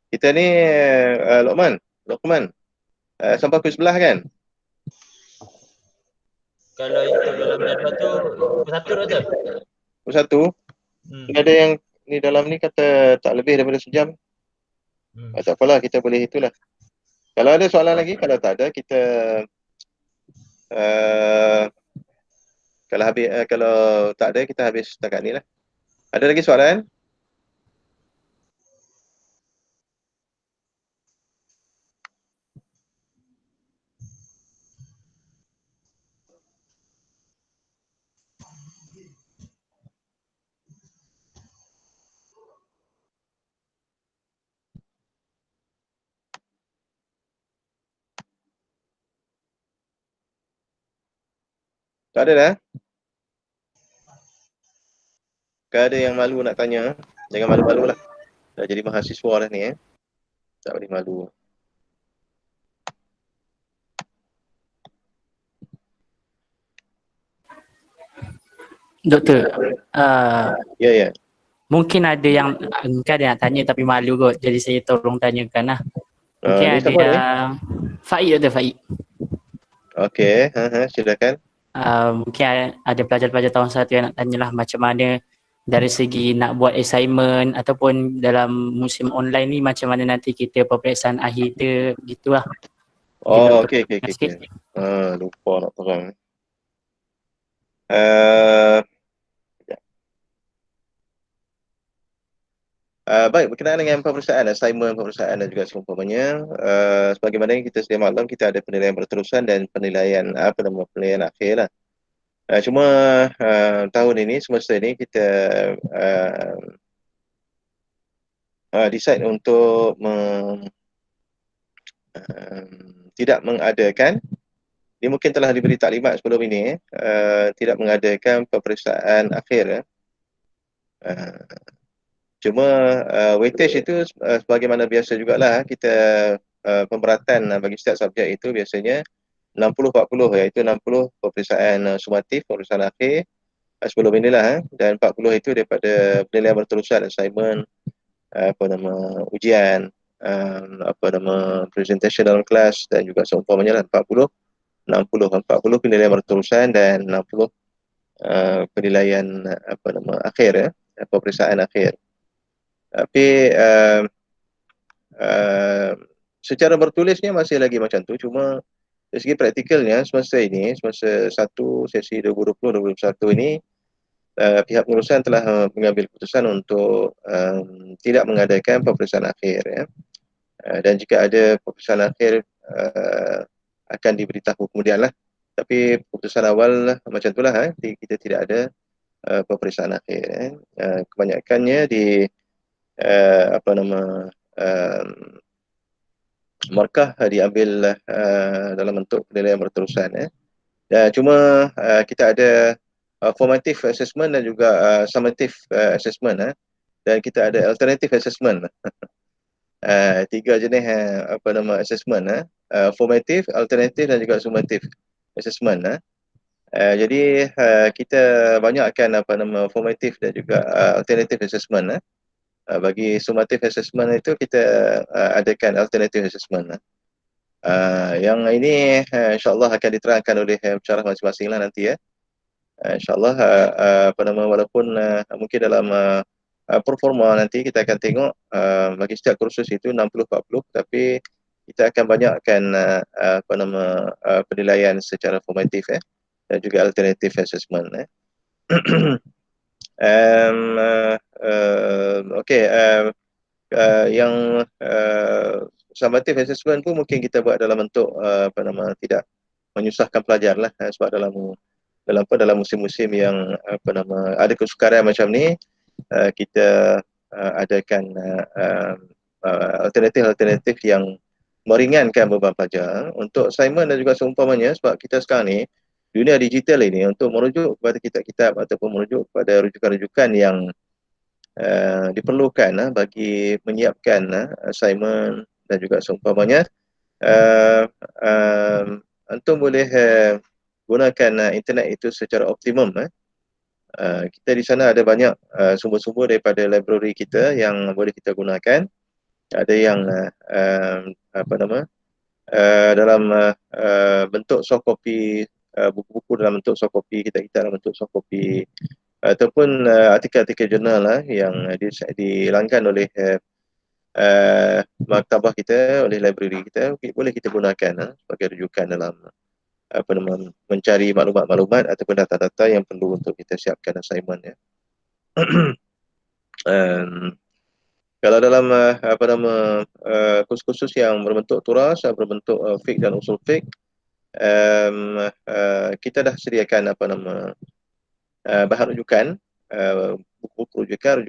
Kita ni Luqman. Sampai pukul 11 kan? Kalau ikut dalam jadual tu pukul 1 Doktor. Pukul 1. Ada yang ni dalam ni kata tak lebih daripada sejam. Tak apalah, kita boleh itulah. Kalau ada soalan lagi, kalau tak ada kita kalau tak ada kita habis setakat ni lah. Ada lagi soalan? Tak ada dah? Kalau ada yang malu nak tanya, jangan malu-malu lah. Dah jadi mahasiswa dah ni. Tak boleh malu. Doktor, Ya. mungkin ada yang mungkin ada yang tanya tapi malu kot, jadi saya tolong tanyakan lah. Mungkin ni ada siapa ni? yang Faik, Doktor Faik. Okey, silakan. Mungkin ada pelajar-pelajar tahun 1 yang nak tanyalah macam mana dari segi nak buat assignment ataupun dalam musim online ni macam mana nanti kita peperiksaan akhir tu gitulah. Oh, okey. Lupa nak terang. Baik, berkenaan dengan peperiksaan, assignment, peperiksaan dan juga seumpamanya, sebagaimana yang kita sedia maklum, kita ada penilaian berterusan dan penilaian penilaian akhir lah. Cuma tahun ini, semester ini kita decide untuk tidak mengadakan. Ini mungkin telah diberi taklimat sebelum ini, tidak mengadakan peperiksaan akhir. Cuma weightage itu sebagaimana biasa jugalah, kita pemberatan bagi setiap subjek itu biasanya 60-40, iaitu 60 peperiksaan sumatif, peperiksaan akhir sebelum inilah, dan 40 itu daripada penilaian berterusan, assignment, ujian, presentation dalam kelas dan juga seumpamanya lah. 40 penilaian berterusan dan 60 penilaian akhir, peperiksaan akhir. Tapi secara bertulisnya masih lagi macam tu, cuma dari segi praktikalnya semasa satu sesi 2020-2021 ini pihak pengurusan telah mengambil keputusan untuk tidak mengadakan peperiksaan akhir ya. Dan jika ada peperiksaan akhir akan diberitahu kemudian lah. Tapi keputusan awal macam itulah kita tidak ada peperiksaan akhir. Kebanyakannya di markah diambil dalam bentuk penilaian berterusan. Cuma kita ada formative assessment dan juga summative assessment dan kita ada alternative assessment. Tiga jenis assessment formative, alternative dan juga summative assessment. Jadi kita banyakkan formative dan juga alternative assessment. Bagi summative assessment itu kita adakan alternative assessment. Yang ini insyaAllah akan diterangkan oleh pensyarah masing-masing lah nanti ya. InsyaAllah walaupun mungkin dalam performa nanti kita akan tengok bagi setiap kursus itu 60-40, tapi kita akan banyakkan penilaian secara formatif dan juga alternative assessment. Yang summative assessment pun mungkin kita buat dalam bentuk tidak menyusahkan pelajar lah, sebab dalam musim-musim yang ada kesukaran macam ni, kita adakan alternatif yang meringankan beban pelajar untuk assignment dan juga seumpamanya. Sebab kita sekarang ni dunia digital ini, untuk merujuk kepada kitab-kitab ataupun merujuk kepada rujukan-rujukan yang diperlukan bagi menyiapkan assignment dan juga seumpamanya, antum boleh gunakan internet itu secara optimum. Kita di sana ada banyak sumber-sumber daripada library kita yang boleh kita gunakan. Ada yang dalam bentuk soft copy, buku-buku dalam bentuk soft copy, kitab-kitab dalam bentuk soft copy, ataupun artikel-artikel jurnal yang dilanggan oleh maktabah kita, oleh library kita, boleh kita gunakan sebagai rujukan dalam mencari maklumat-maklumat ataupun data-data yang perlu untuk kita siapkan assignment ya. Kalau dalam kursus-kursus yang berbentuk turas, berbentuk fiqh dan usul fiqh, kita dah sediakan bahan rujukan, buku-buku rujukan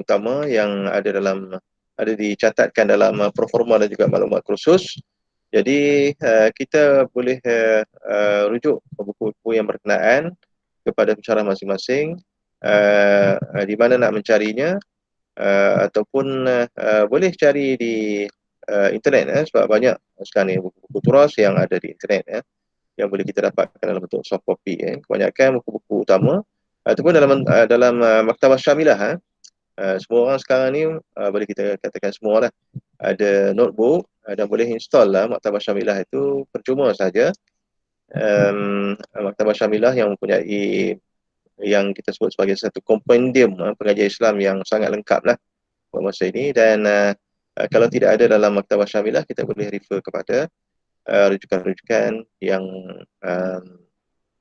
utama yang ada dicatatkan dalam proforma dan juga maklumat kursus. Jadi kita boleh rujuk buku-buku yang berkenaan kepada pensyarah masing-masing, di mana nak mencarinya, ataupun boleh cari di internet sebab banyak sekarang ni buku-buku turas yang ada di internet yang boleh kita dapatkan dalam bentuk soft copy. Kebanyakan buku-buku utama ataupun dalam maktabah syamilah. Semua orang sekarang ni boleh kita katakan semua lah ada notebook dan boleh install lah maktabah syamilah itu percuma saja. Maktabah syamilah yang mempunyai yang kita sebut sebagai satu kompendium pengajian Islam yang sangat lengkap lah pada masa ini. Dan kalau tidak ada dalam maktabah syamilah, kita boleh refer kepada rujukan-rujukan yang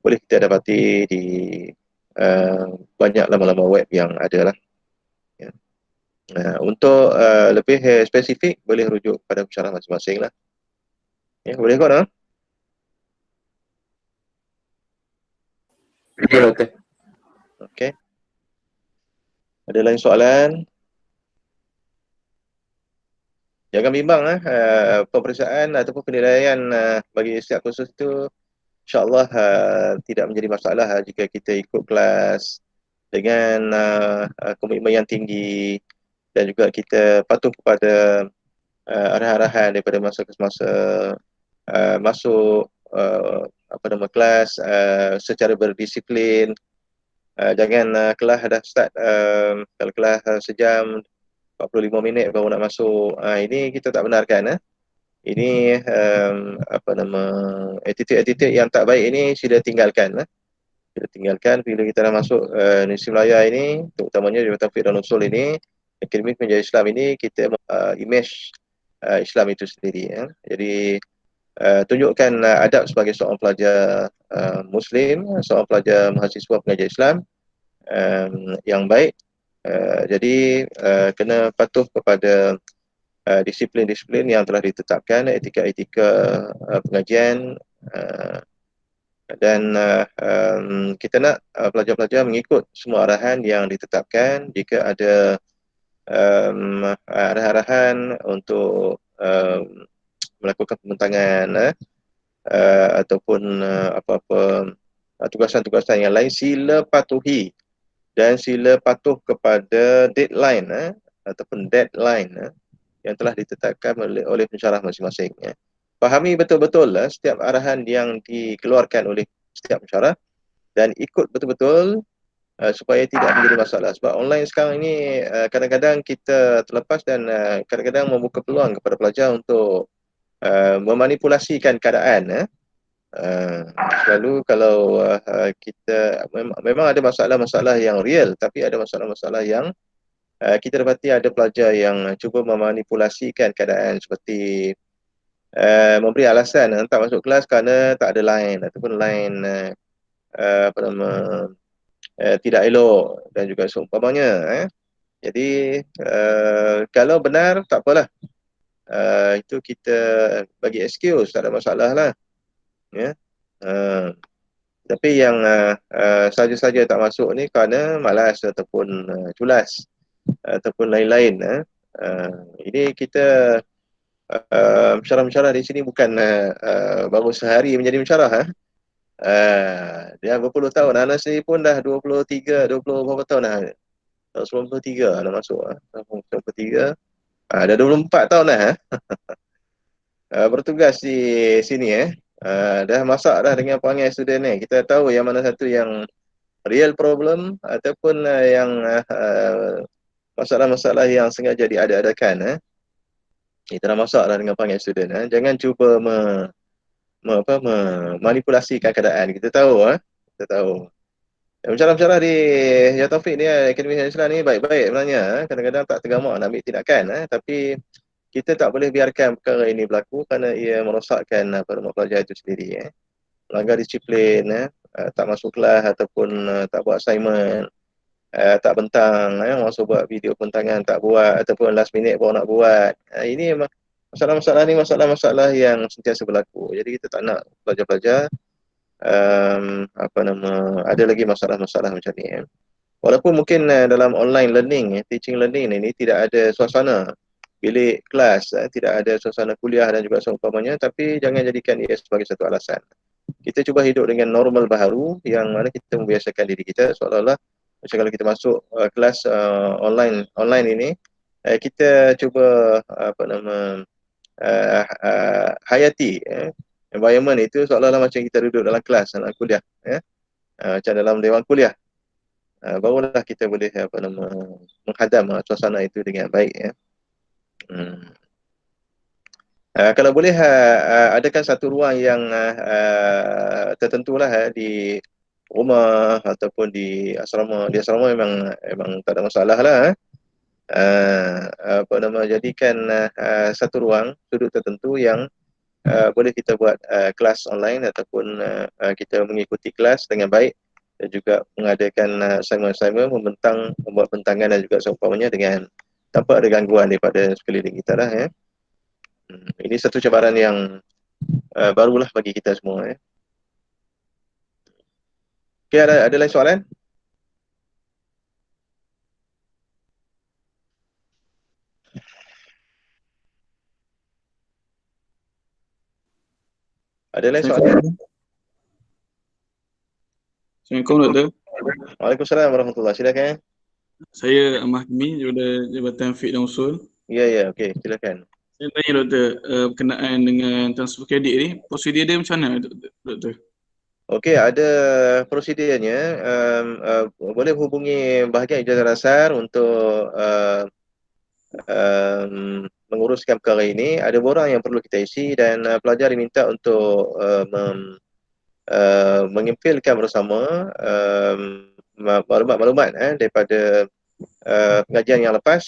boleh kita dapati di banyak laman-laman web yang ada lah. Untuk lebih spesifik, boleh rujuk pada pensyarah masing-masing lah. Boleh kot lah. Okey. Ada lain soalan? Jangan bimbang peperiksaan ataupun penilaian bagi setiap kursus itu insya-Allah tidak menjadi masalah jika kita ikut kelas dengan komitmen yang tinggi dan juga kita patuh kepada arahan-arahan daripada masa ke masa, masuk kelas secara berdisiplin. Jangan kelas dah start, kalau kelas sejam 45 minit baru nak masuk. Ini kita tak benarkan. Ini attitude yang tak baik ini sila tinggalkan. Kita tinggalkan bila kita dah masuk Nissim Raya ini, terutamanya Jabatan Fiqh dan Usul ini, Akademi Pengajian Islam ini, kita image Islam itu sendiri. Jadi tunjukkan adab sebagai seorang pelajar Muslim, seorang pelajar mahasiswa pengajar Islam yang baik. Jadi kena patuh kepada disiplin-disiplin yang telah ditetapkan, etika-etika pengajian, dan kita nak pelajar-pelajar mengikut semua arahan yang ditetapkan. Jika ada arahan-arahan untuk melakukan pembentangan ataupun apa-apa tugasan-tugasan yang lain, sila patuhi dan sila patuh kepada deadline ataupun deadline yang telah ditetapkan oleh pensyarah masing-masing. Fahami betul-betul setiap arahan yang dikeluarkan oleh setiap pensyarah dan ikut betul-betul supaya tidak menjadi masalah. Sebab online sekarang ini kadang-kadang kita terlepas dan kadang-kadang membuka peluang kepada pelajar untuk memanipulasikan keadaan. Selalu kalau kita memang ada masalah-masalah yang real, tapi ada masalah-masalah yang kita dapati ada pelajar yang cuba memanipulasikan keadaan, seperti memberi alasan tak masuk kelas kerana tak ada line ataupun line apa nama tidak elok dan juga seumpamanya. Jadi kalau benar tak apalah, itu kita bagi excuse, tak ada masalah lah. Ya. Tapi yang saja-saja tak masuk ni kerana malas ataupun culas ataupun lain-lain. Ini kita mensyarah-mensyarah di sini bukan baru sehari menjadi mensyarah. Dia berpuluh tahun. Anas ni pun dah 23, 20 berapa tahun dah. Tahun 93 dah masuk. Tahun 93. Dah 24 tahun dah. Bertugas di sini. Dah masak dah dengan perangai student ni. Kita tahu yang mana satu yang real problem ataupun yang masalah-masalah yang sengaja diada-adakan. Kita dah masak dah dengan perangai student. Jangan cuba memanipulasikan keadaan. Kita tahu. Kita tahu. Mensyarah-mensyarah di Ya Taufik ni, Akademi Islam ni baik-baik sebenarnya. Kadang-kadang tak tergamak nak ambil tindakan. Tapi kita tak boleh biarkan perkara ini berlaku kerana ia merosakkan pelajar itu sendiri. Melanggar disiplin, tak masuk kelas ataupun tak buat assignment, tak bentang, masuk buat video bentangan tak buat ataupun last minute baru nak buat. Ini masalah-masalah ni masalah-masalah yang sentiasa berlaku. Jadi kita tak nak pelajar-pelajar ada lagi masalah-masalah macam ni. Walaupun mungkin dalam online learning, teaching learning ini tidak ada suasana bilik kelas, tidak ada suasana kuliah dan juga seumpamanya, tapi jangan jadikan ia sebagai satu alasan. Kita cuba hidup dengan normal baharu yang mana kita membiasakan diri kita seolah-olah macam kalau kita masuk kelas online ini, kita cuba hayati environment itu seolah-olah macam kita duduk dalam kelas dalam kuliah, macam dalam dewan kuliah. Barulah kita boleh menghadam suasana itu dengan baik. Kalau boleh adakan satu ruang yang tertentulah di rumah ataupun di asrama. Di asrama memang tak ada masalah lah. Jadikan satu ruang sudut tertentu yang boleh kita buat kelas online ataupun kita mengikuti kelas dengan baik dan juga mengadakan assignment-assignment, membuat bentangan dan juga seumpamanya dengan tanpa ada gangguan daripada sekeliling kita lah. Ini satu cabaran yang barulah bagi kita semua. Okey, ada lain soalan? Ada lain soalan? Assalamualaikum Doktor. Waalaikumsalam warahmatullahi. Silakan. Saya Ahmad Hakimi daripada Jabatan Fiqh dan Usul. Ya, okey, silakan. Saya tanya Doktor, berkenaan dengan transfer kredit ni, prosedur dia macam mana Doktor? Okey, ada prosedurnya. Boleh hubungi bahagian ijazah dasar untuk menguruskan perkara ini. Ada borang yang perlu kita isi dan pelajar diminta untuk mengimpilkan bersama maklumat-maklumat daripada pengajian yang lepas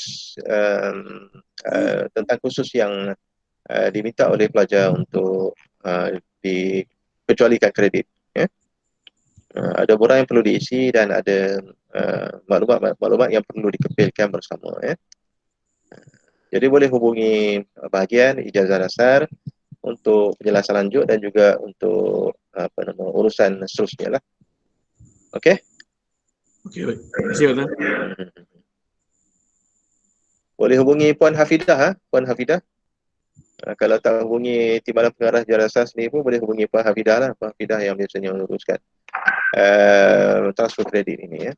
tentang kursus yang diminta oleh pelajar untuk dikecualikan kredit. Ya. Ada borang yang perlu diisi dan ada maklumat yang perlu dikepilkan bersama. Ya. Jadi boleh hubungi bahagian ijazah dasar untuk penjelasan lanjut dan juga untuk urusan seterusnya lah. Okey? Okey, baik. Terima kasih, Ustaz. Boleh hubungi Puan Hafidah, Puan Hafidah. Kalau tak hubungi Timbalan Pengarah Jasa sendiri pun boleh hubungi Puan Hafidah lah. Puan Hafidah yang biasanya menguruskan transfer kredit ini ya.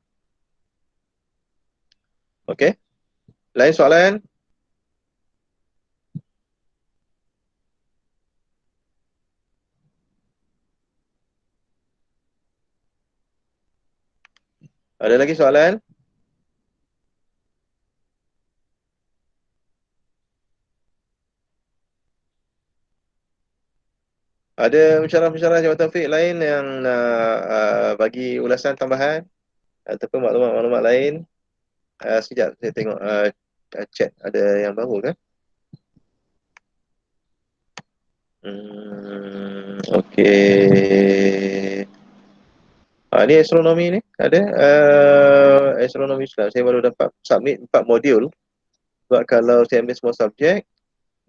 Okey. Lain soalan? Ada lagi soalan? Ada pensyarah-pensyarah Jabatan Fiqh lain yang nak bagi ulasan tambahan ataupun maklumat-maklumat lain? Sekejap saya tengok chat ada yang baru kan? Okey. Ni astronomi ni ada astronomi Islam. Saya baru dapat submit 4 modul. Sebab kalau saya ambil semua subjek,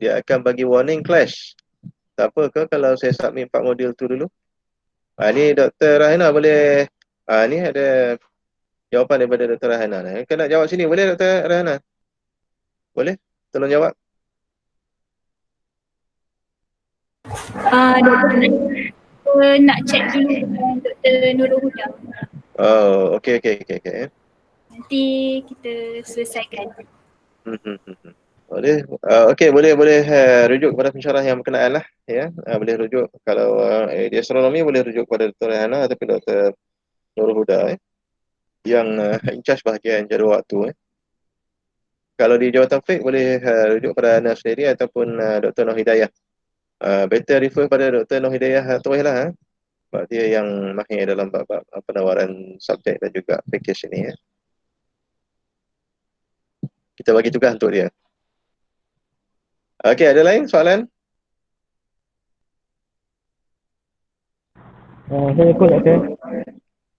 dia akan bagi warning clash. Tak apa ke kalau saya submit 4 modul tu dulu? Ni Dr. Rahina boleh, ni ada jawapan daripada Dr. Rahina. Kena jawab sini, boleh Dr. Rahina? Boleh? Tolong jawab. Doktor nak check dulu dengan Dr. Nurul Huda. Oh, okey. Nanti kita selesaikan. Boleh. Okey, boleh rujuk kepada pensyarah yang berkenaan lah ya. Boleh rujuk kalau di astronomi boleh rujuk kepada Dr. Rahana ataupun Dr. Nurul Huda yang in charge bahagian jadual waktu Kalau di Jabatan Fiqh boleh rujuk pada Ana sendiri ataupun Dr. Noh Hidayah. Better refer pada Dr. Noh Hidayah terus lah. Sebab dia yang mahir dalam bab penawaran subjek dan juga package ini ya. Kita bagi tugas untuk dia. Okey, ada lain soalan? Assalamualaikum Doktor.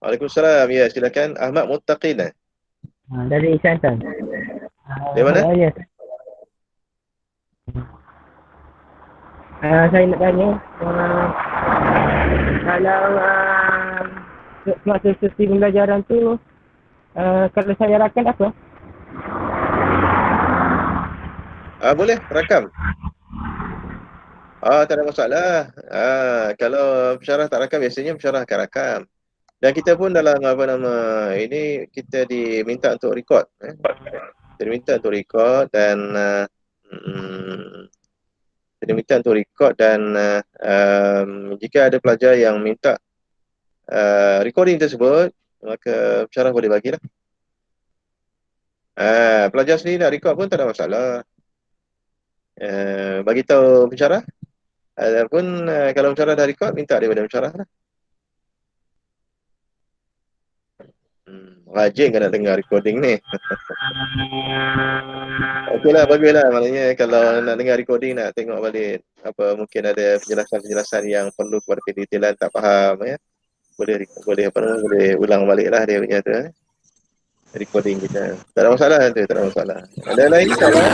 Waalaikumsalam. Ya, silakan. Ahmad Muttaqin. Dari Kelantan. Dari mana? Ya. Saya nak tanya kalau semasa sesi pembelajaran tu kalau saya rakam apa? Boleh rakam. Tak ada masalah. Kalau pensyarah tak rakam, biasanya pensyarah akan rakam. Dan kita pun dalam ini kita diminta untuk record. Kita diminta untuk record dan jika ada pelajar yang minta recording tersebut, maka pensyarah boleh bagilah. Pelajar sendiri nak record pun tak ada masalah. Bagi tahu pensyarah. Adapun kalau pensyarah dah record, minta daripada pensyarah lah. Rajin kan nak dengar recording ni. Okeylah, baguslah. Maknanya kalau nak dengar recording, nak tengok balik mungkin ada penjelasan-penjelasan yang perlu kepada kedetailan tak faham ya. Boleh ulang balik lah dia punya tu recording kita. Tak ada masalah tu, tak ada masalah. Ada lain soalan?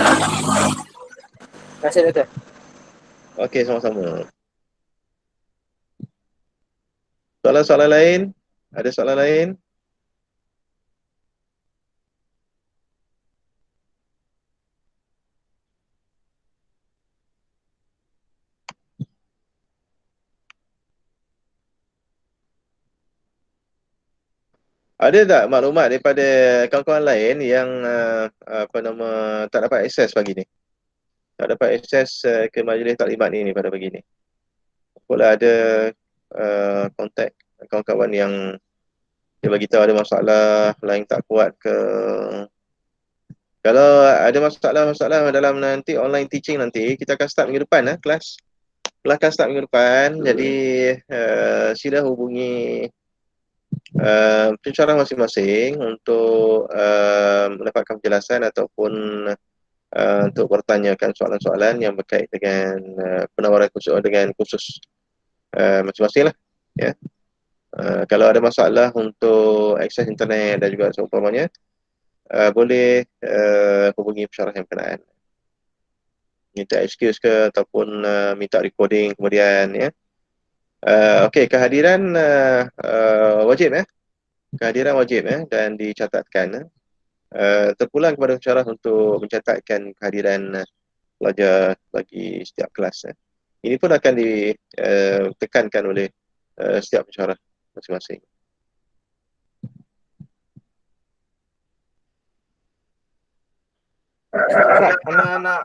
Terima kasih Doktor. Okey, sama-sama. Soalan-soalan lain? Ada soalan lain? Ada tak maklumat daripada kawan-kawan lain yang tak dapat akses pagi ni? Tak dapat akses ke majlis taklimat ni pada pagi ni. Kalau ada kontak kawan-kawan yang dia bagi tahu ada masalah, lain tak kuat ke. Kalau ada masalah dalam nanti online teaching nanti, kita akan start minggu depan kelas. Kelas akan start minggu depan. Jadi sila hubungi pensyarah masing-masing untuk mendapatkan penjelasan ataupun untuk bertanyakan soalan-soalan yang berkait dengan penawaran khusus dengan khusus masing-masing lah, ya. Kalau ada masalah untuk akses internet dan juga seumpamanya, boleh hubungi pensyarah yang berkenaan, minta excuse ke ataupun minta recording kemudian, ya. Okey, kehadiran wajib, kehadiran wajib, dan dicatatkan. Terpulang kepada pensyarah untuk mencatatkan kehadiran pelajar bagi setiap kelas. Ini pun akan ditekankan oleh setiap pensyarah masing-masing. Ustaz, anak-anak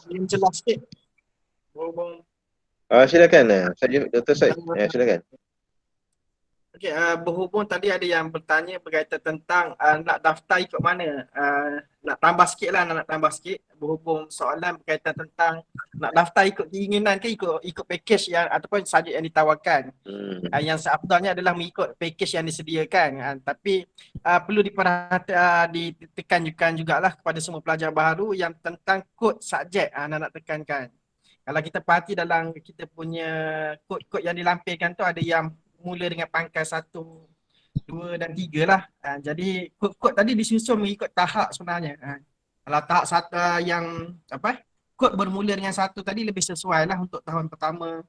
belum jelas sikit. Berhubung Silakan, Saja Dr. Said. Silakan. okey, berhubung tadi ada yang bertanya berkaitan tentang nak daftar ikut mana. Nak tambah sikit lah, nak tambah sikit. Berhubung soalan berkaitan tentang nak daftar ikut keinginan ke ikut package yang ataupun subjek yang ditawarkan. Yang seafdalnya adalah mengikut package yang disediakan. Tapi perlu ditekankan jugalah kepada semua pelajar baru yang tentang kod subjek nak tekankan. Kalau kita perhati dalam kita punya kod-kod yang dilampirkan tu ada yang mula dengan pangkat 1, 2 dan 3 lah. Jadi kod-kod tadi disusun mengikut tahap sebenarnya. Kalau tahap satu yang kod bermula dengan 1 tadi lebih sesuai lah untuk tahun pertama.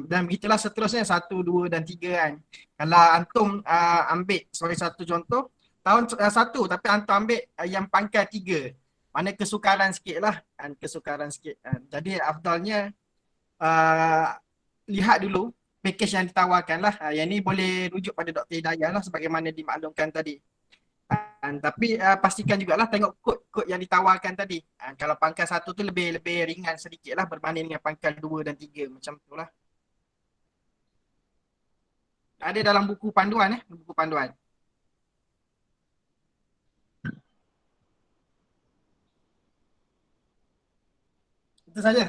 Dan begitulah seterusnya 1, 2 dan 3 kan. Kalau antum ambil satu contoh tahun 1 tapi antum ambil yang pangkat 3. Mana kesukaran sikit lah. Kesukaran sikit. Jadi afdalnya lihat dulu package yang ditawarkan lah. Yang ni boleh rujuk pada Dr. Hidayah lah sebagaimana dimaklumkan tadi. Tapi pastikan jugalah tengok kod yang ditawarkan tadi. Kalau pangkat 1 tu lebih ringan sedikit lah berbanding dengan pangkat 2 dan 3 macam tu lah. Ada dalam buku panduan buku panduan. Itu saja.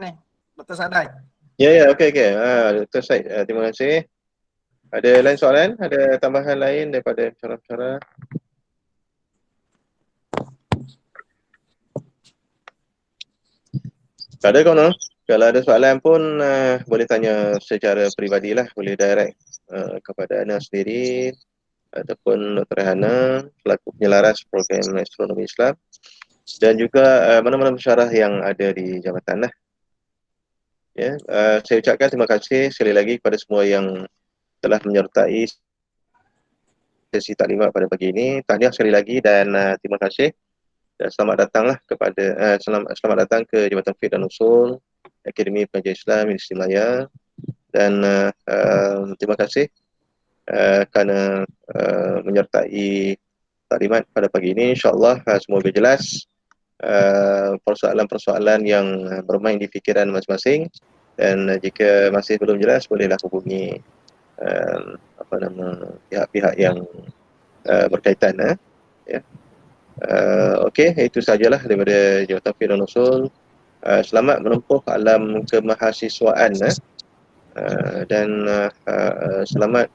Ni Dr. Sadai. Ya, okey. Dr. Said, terima kasih. Ada lain soalan? Ada tambahan lain daripada pensyarah-pensyarah? Tak ada kono. Kalau ada soalan pun boleh tanya secara peribadi lah, boleh direct kepada Ana sendiri ataupun Dr. Hana selaku penyelaras program astronomi Islam dan juga mana-mana pensyarah yang ada di jabatan lah. Ya, saya ucapkan terima kasih sekali lagi kepada semua yang telah menyertai sesi taklimat pada pagi ini. Tahniah sekali lagi dan terima kasih dan selamat datanglah kepada selamat datang ke Jabatan Fiqh dan Usul Akademi Pengajian Islam Universiti Melaya dan terima kasih kerana menyertai taklimat pada pagi ini. InsyaAllah semoga jelas persoalan-persoalan yang bermain di fikiran masing-masing dan jika masih belum jelas bolehlah hubungi pihak-pihak yang berkaitan. Ya. Okey, itu sajalah daripada Jabatan Fiqh dan Usul. Selamat menempuh alam kemahasiswaan dan selamat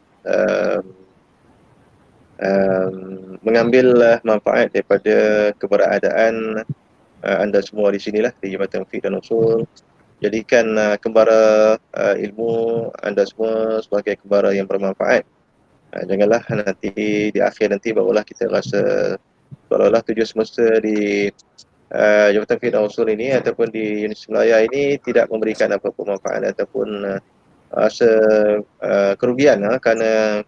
mengambil manfaat daripada keberadaan anda semua di sinilah di Jabatan Fiqh dan Usul. Jadikan kembara ilmu anda semua sebagai kembara yang bermanfaat. Janganlah nanti di akhir nanti barulah kita rasa seolah-olah tujuan semesta di Jabatan Fiqh dan Usul ini ataupun di Universiti Melaya ini tidak memberikan apa-apa manfaat ataupun rasa kerugian kerana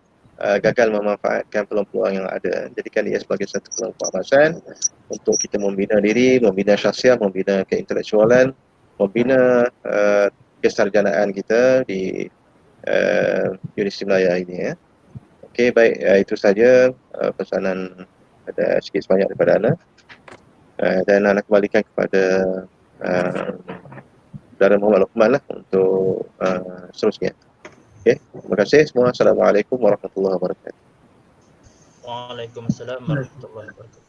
gagal memanfaatkan peluang-peluang yang ada. Jadikan ia sebagai satu peluang keamasan untuk kita membina diri, membina syahsiah, membina keintelektualan, membina kesarjanaan kita di Universiti Melaya ini. Okey, baik, itu saja pesanan ada sikit sebanyak daripada Ana. Dan Ana kembalikan kepada Saudara Muhammad Luqman lah untuk seterusnya. Okey, terima kasih semua. Assalamualaikum warahmatullahi wabarakatuh. Waalaikumsalam warahmatullahi wabarakatuh.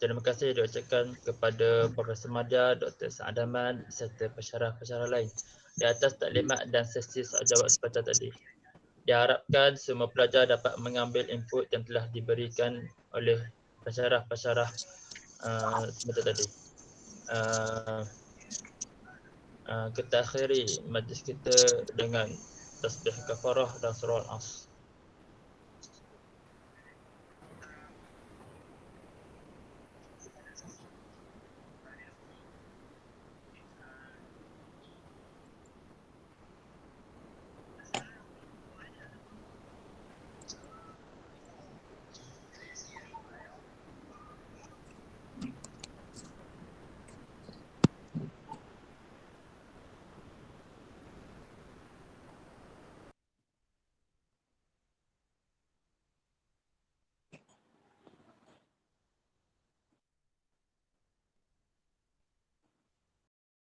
Terima kasih diucapkan kepada Profesor Madya, Dr. Sa'ad Ahmad serta pensyarah-pensyarah lain di atas taklimat dan sesi soal jawab seperti tadi. Diharapkan semua pelajar dapat mengambil input yang telah diberikan oleh pensyarah-pensyarah semasa tadi. Kita akhiri majlis kita dengan tasbih kafarah dan surah Al-Asr.